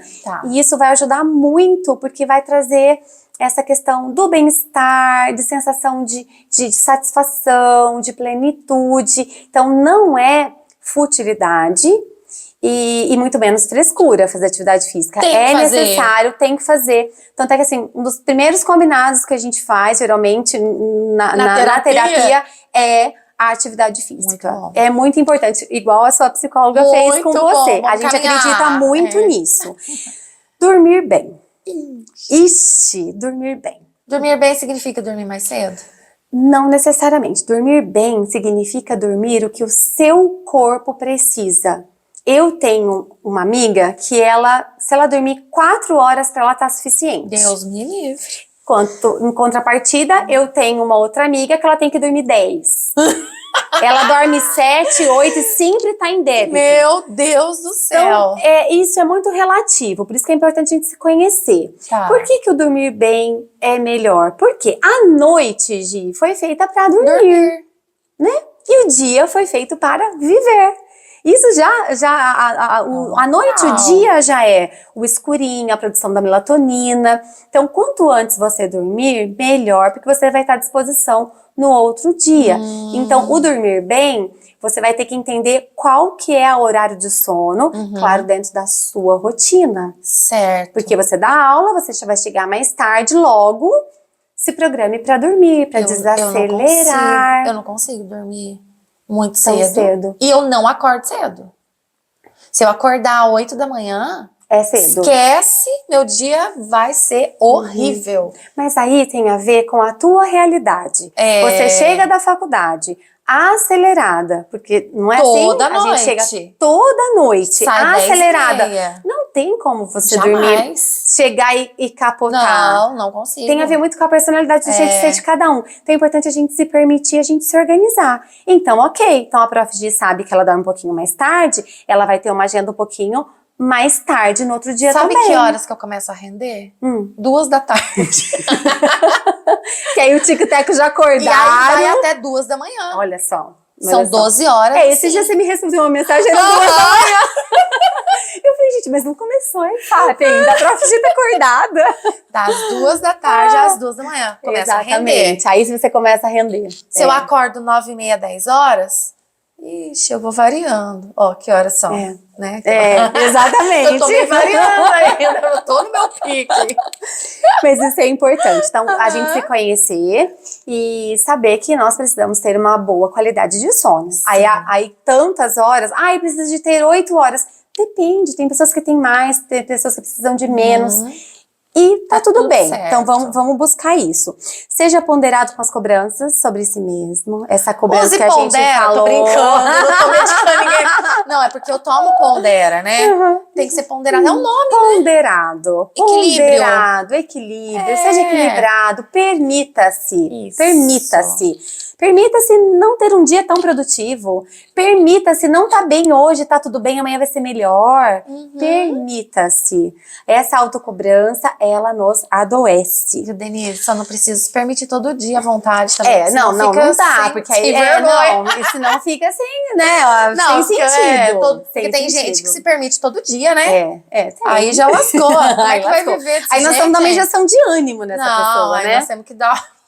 E isso vai ajudar muito, porque vai trazer essa questão do bem-estar, de sensação de satisfação, de plenitude. Então, não é futilidade, e muito menos frescura fazer atividade física. Necessário, tem que fazer. Tanto é que, assim, um dos primeiros combinados que a gente faz, geralmente, na terapia, é a atividade física. É muito importante. Igual a sua psicóloga fez com você. A gente acredita muito nisso. Dormir bem. Dormir bem. Dormir bem significa dormir mais cedo? Não necessariamente. Dormir bem significa dormir o que o seu corpo precisa. Eu tenho uma amiga que se ela dormir 4 horas para ela tá suficiente. Deus me livre. Em contrapartida, eu tenho uma outra amiga que ela tem que dormir 10. Ela dorme 7, 8 e sempre tá em débito. Meu Deus do céu. Então, isso é muito relativo, por isso que é importante a gente se conhecer. Por que o dormir bem é melhor? Porque a noite, Gi, foi feita para dormir, né? E o dia foi feito para viver. Isso a noite, o dia já é o escurinho, a produção da melatonina. Então, quanto antes você dormir, melhor, porque você vai estar à disposição no outro dia. Então, o dormir bem, você vai ter que entender qual que é o horário de sono, claro, dentro da sua rotina. Certo. Porque você dá aula, você já vai chegar mais tarde, logo se programe para dormir, para desacelerar. Eu não consigo dormir muito Tão cedo. cedo. E eu não acordo cedo. Se eu acordar às 8 da manhã, É cedo. esquece, meu dia vai ser horrível. Mas aí tem a ver com a tua realidade. Você chega da faculdade acelerada, porque não é Toda assim? noite. A gente chega toda noite Sai acelerada. 10h30. Não tem como você Jamais. dormir, chegar e capotar. Não consigo. Tem a ver muito com a personalidade do jeito de ser de cada um. Então é importante a gente se permitir, a gente se organizar. Então, ok. Então a Prof. Gi sabe que ela dorme um pouquinho mais tarde, ela vai ter uma agenda um pouquinho mais tarde no outro dia também. Sabe que horas que eu começo a render? 2 da tarde. Que aí o tico-teco já acordaram. E aí vai até 2 da manhã. Olha só. São 12 horas. Esse dia você me respondeu uma mensagem às 2 da manhã. Eu falei, gente, mas não começou, hein, Fábio? Ainda a Prof. Gi tá acordada. Das 2 da tarde às 2 da manhã. Começa a render. Exatamente. Aí você começa a render. Se eu acordo 9h30, 10 horas, ixi, eu vou variando. Ó, que horas são, né? Exatamente. Eu tô me variando ainda, eu tô no meu pique. Mas isso é importante. Então, a gente se conhecer e saber que nós precisamos ter uma boa qualidade de sono. Aí tantas horas, precisa de ter 8 horas. Depende, tem pessoas que têm mais, tem pessoas que precisam de menos. E tá tudo bem. certo. Então vamos buscar isso. Seja ponderado com as cobranças sobre si mesmo. Essa cobrança que a gente falou. Tô brincando, não tô medicando ninguém. Não, é porque eu tomo Pondera, né? Tem que ser ponderado, é um nome. Ponderado. Equilíbrio. Ponderado, equilíbrio. Seja equilibrado. Permita-se. Isso. Permita-se. Permita-se não ter um dia tão produtivo. Permita-se não tá bem hoje, tá tudo bem, amanhã vai ser melhor. Permita-se. Essa autocobrança, ela nos adoece. Viu, Denise? Só não precisa se permitir todo dia à vontade também. Não dá, porque aí vergonha. senão fica assim, né? Não, sem sentido. Porque tem gente que se permite todo dia, né? Tem. Aí já lascou. Como é que vai lascou. viver desse Aí nós jeito, estamos dando uma gente? injeção de ânimo nessa pessoa, aí né? nós temos que dar...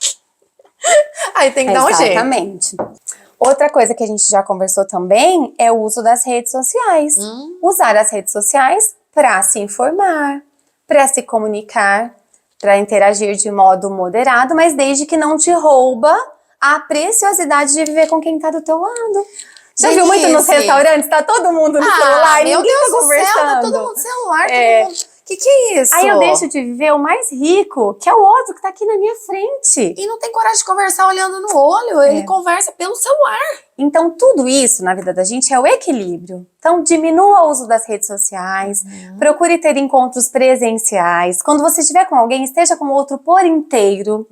Aí tem que dar um jeito. Exatamente. Outra coisa que a gente já conversou também é o uso das redes sociais. Usar as redes sociais para se informar, para se comunicar, para interagir de modo moderado, mas desde que não te rouba a preciosidade de viver com quem tá do teu lado. Já viu muito nos restaurantes? Tá todo mundo no celular, meu ninguém Deus tá do conversando. céu, tá todo mundo no celular, todo mundo... Que é isso? Aí eu deixo de viver o mais rico, que é o outro que tá aqui na minha frente. E não tem coragem de conversar olhando no olho, ele conversa pelo celular. Então, tudo isso na vida da gente é o equilíbrio. Então, diminua o uso das redes sociais, procure ter encontros presenciais. Quando você estiver com alguém, esteja com o outro por inteiro.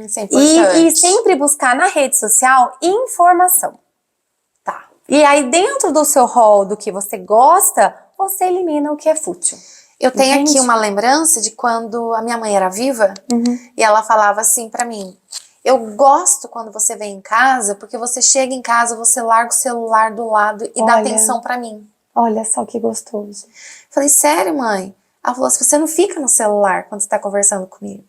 Isso é importante. E sempre buscar na rede social informação. Tá. E aí, dentro do seu rol, do que você gosta, você elimina o que é fútil. Eu tenho Entende? aqui uma lembrança de quando a minha mãe era viva e ela falava assim pra mim: eu gosto quando você vem em casa, porque você chega em casa, você larga o celular do lado e dá atenção pra mim. Olha só que gostoso. Falei, sério, mãe? Ela falou assim: você não fica no celular quando você tá conversando comigo.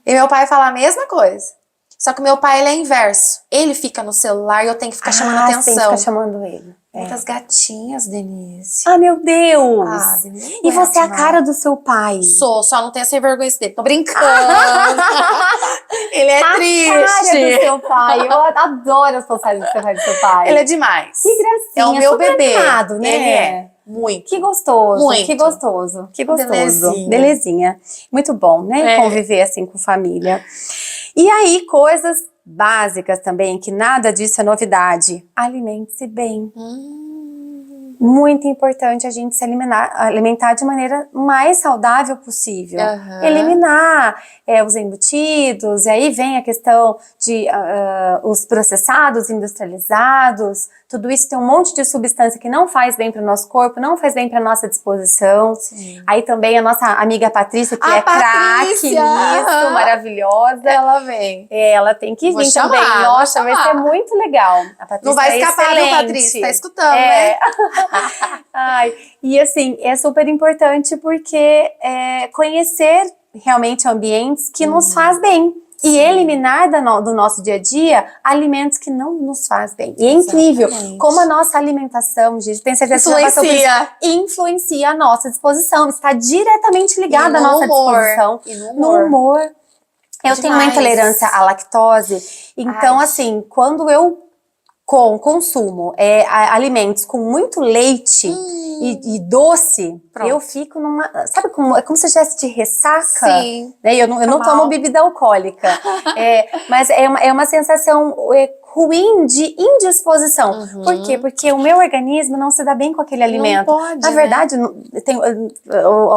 E meu pai fala a mesma coisa. Só que o meu pai, ele é inverso. Ele fica no celular e eu tenho que ficar chamando atenção. Você tem que ficar chamando ele. Muitas gatinhas, Denise. Meu Deus! Denise, E você é a cara do seu pai. Sou, só não tenho essa vergonha dele. Tô brincando. Ele é triste. A cara do seu pai. Eu adoro as postagens do seu pai do seu pai. Ele é demais. Que gracinha. É o meu super bebê. animado, né? Ele é. Muito. Que gostoso. Muito. Que gostoso. Que gostoso. Belezinha. Belezinha. Muito bom, né? Conviver assim com família. E aí, coisas básicas também, que nada disso é novidade. Alimente-se bem. Muito importante a gente se alimentar de maneira mais saudável possível. Eliminar os embutidos, e aí vem a questão os processados, industrializados, tudo isso tem um monte de substância que não faz bem para o nosso corpo, não faz bem para a nossa disposição. Sim. Aí também a nossa amiga Patrícia, que é craque nisso, maravilhosa. Ela vem. Ela tem que vir também. Nossa, vai ser muito legal. A Patrícia não vai escapar, viu, Patrícia? Tá escutando, né? Ai, e assim, é super importante porque conhecer realmente ambientes que nos faz bem. E eliminar do nosso dia a dia alimentos que não nos faz bem. E é incrível como a nossa alimentação, gente, tenho certeza que influencia a nossa disposição. Está diretamente ligada à nossa disposição. E no humor. Eu tenho uma intolerância à lactose. Então, assim, quando eu consumo alimentos com muito leite e doce, eu fico numa... Sabe como? É como se eu estivesse de ressaca. Sim. Né? Eu não tomo bebida alcoólica. Mas é uma sensação ruim de indisposição. Por quê? Porque o meu organismo não se dá bem com aquele alimento. Não pode, na verdade, tem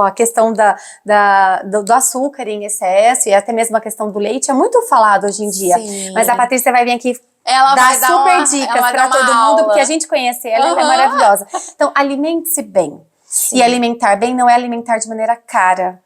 a questão do açúcar em excesso e até mesmo a questão do leite é muito falado hoje em dia. Sim. Mas a Patrícia vai vir aqui ela dar vai dar super dicas para todo mundo, porque a gente conhece ela, ela é maravilhosa. Então, alimente-se bem. Sim. E alimentar bem não é alimentar de maneira cara.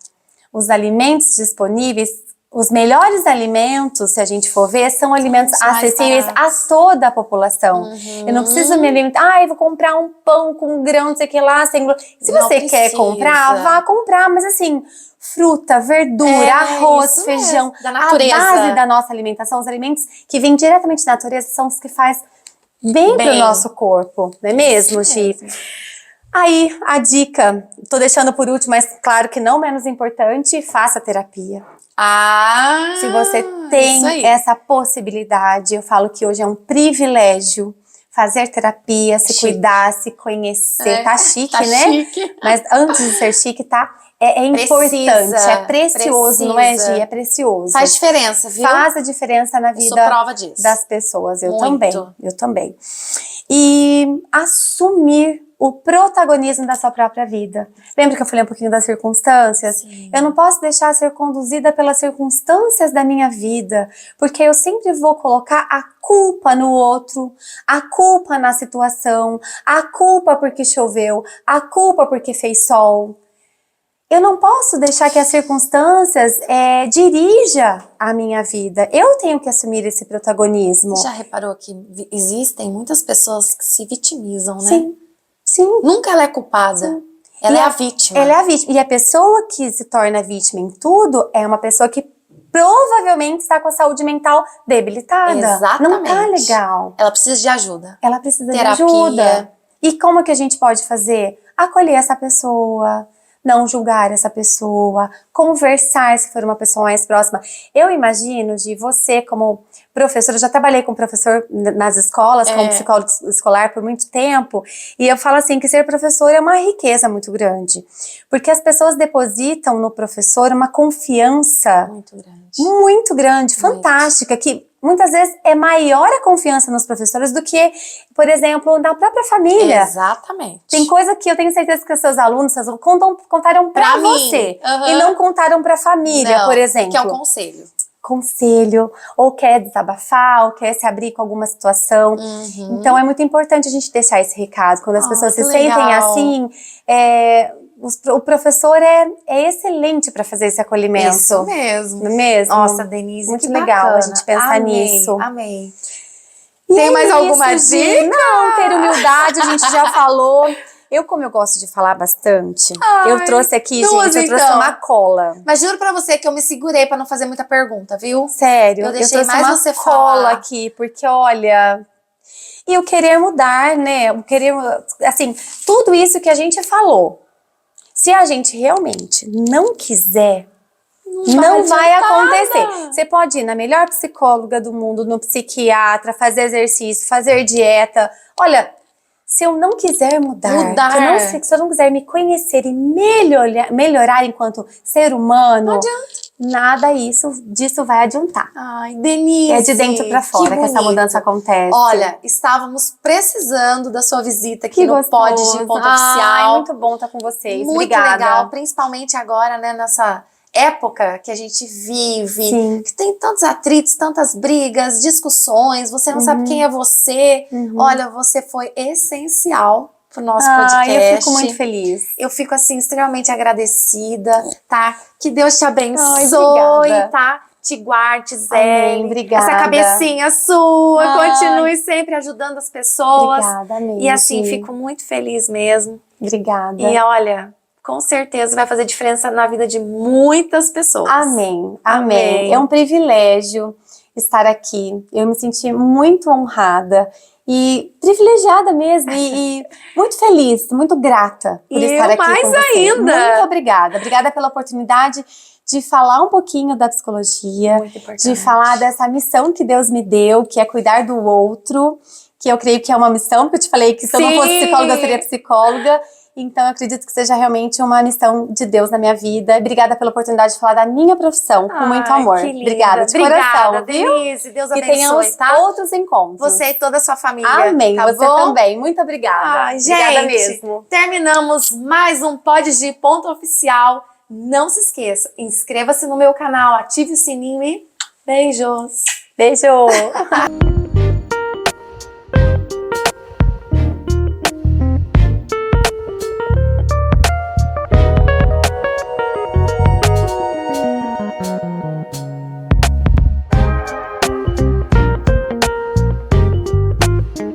Os alimentos disponíveis, os melhores alimentos, se a gente for ver, são alimentos acessíveis a toda a população. Eu não preciso me alimentar, eu vou comprar um pão com grão, não sei o que lá, sem glúten. Se você quer comprar, vá comprar, mas assim... Fruta, verdura, arroz, feijão, da natureza. A base da nossa alimentação, os alimentos que vêm diretamente da natureza são os que faz bem pro nosso corpo, não é mesmo, Gi? Aí, a dica, tô deixando por último, mas claro que não menos importante, faça terapia. Se você tem essa possibilidade, eu falo que hoje é um privilégio fazer terapia, se cuidar, se conhecer, tá chique, né? Chique. Mas antes de ser chique, tá? É importante, é precioso, não é, Gi? É precioso. Faz diferença, viu? Faz a diferença na vida das pessoas. Eu também. E assumir o protagonismo da sua própria vida. Lembra que eu falei um pouquinho das circunstâncias? Sim. Eu não posso deixar ser conduzida pelas circunstâncias da minha vida, porque eu sempre vou colocar a culpa no outro, a culpa na situação, a culpa porque choveu, a culpa porque fez sol. Eu não posso deixar que as circunstâncias dirija a minha vida. Eu tenho que assumir esse protagonismo. Você já reparou que existem muitas pessoas que se vitimizam, né? Sim. Nunca ela é culpada. Sim. Ela é a vítima. Ela é a vítima. E a pessoa que se torna vítima em tudo é uma pessoa que provavelmente está com a saúde mental debilitada. Exatamente. Não tá legal. Ela precisa de ajuda. Ela precisa de ajuda. E como que a gente pode fazer? Acolher essa pessoa. Não julgar essa pessoa, conversar se for uma pessoa mais próxima. Eu imagino de você como professora, eu já trabalhei com professor nas escolas, como psicólogo escolar por muito tempo, e eu falo assim que ser professor é uma riqueza muito grande, porque as pessoas depositam no professor uma confiança muito grande, fantástica, que muitas vezes é maior a confiança nos professores do que, por exemplo, na própria família. Exatamente. Tem coisa que eu tenho certeza que os seus alunos contaram pra você e não contaram pra família, por exemplo. Que é um conselho. Conselho, ou quer desabafar, ou quer se abrir com alguma situação. Então é muito importante a gente deixar esse recado. Quando as pessoas se sentem assim, o professor é excelente para fazer esse acolhimento. Isso mesmo. Não é mesmo? Nossa, Denise, muito legal bacana. A gente pensar nisso. Amei. Tem mais alguma dica? Não, ter humildade, a gente já falou. Como eu gosto de falar bastante, eu trouxe aqui, gente, eu trouxe uma cola. Mas juro pra você que eu me segurei pra não fazer muita pergunta, viu? Sério, eu deixei trouxe mais você cola falar aqui, porque olha... E eu querer mudar, né? Eu querer, assim, tudo isso que a gente falou. Se a gente realmente não quiser, não vai acontecer. Você pode ir na melhor psicóloga do mundo, no psiquiatra, fazer exercício, fazer dieta. Olha, se eu não quiser mudar. Se eu não quiser me conhecer e melhorar enquanto ser humano, não adianta. Nada disso vai adiantar. Ai, Denise. É de dentro pra fora que essa mudança acontece. Olha, estávamos precisando da sua visita aqui no Pod de Ponto Oficial. É muito bom estar com vocês. Muito Obrigada. legal, principalmente agora, né, nessa época que a gente vive, Sim. que tem tantos atritos, tantas brigas, discussões, você não sabe quem é você. Olha, você foi essencial pro nosso podcast. Eu fico muito feliz. Eu fico, assim, extremamente agradecida, tá? Que Deus te abençoe, obrigada. tá? Te guarde, Zé. Amém, obrigada. Essa cabecinha sua, continue sempre ajudando as pessoas. Obrigada, amém. E assim, fico muito feliz mesmo. Obrigada. E olha, com certeza vai fazer diferença na vida de muitas pessoas. Amém, amém. É um privilégio estar aqui. Eu me senti muito honrada e privilegiada mesmo e muito feliz, muito grata por estar aqui mais com você. ainda. Muito obrigada. Obrigada pela oportunidade de falar um pouquinho da psicologia, Muito importante. de falar dessa missão que Deus me deu, que é cuidar do outro, que eu creio que é uma missão, porque eu te falei que se eu não fosse psicóloga, eu seria psicóloga. Então, eu acredito que seja realmente uma missão de Deus na minha vida. Obrigada pela oportunidade de falar da minha profissão, com muito amor. Que linda. Obrigada, de coração, viu? Denise, Deus Que abençoe, tenhamos tá? outros encontros. Você e toda a sua família. Amém, tá você bom? também. Muito obrigada. Obrigada Gente, mesmo. terminamos mais um Pode Gi ponto oficial. Não se esqueça, inscreva-se no meu canal, ative o sininho e beijos! Beijo!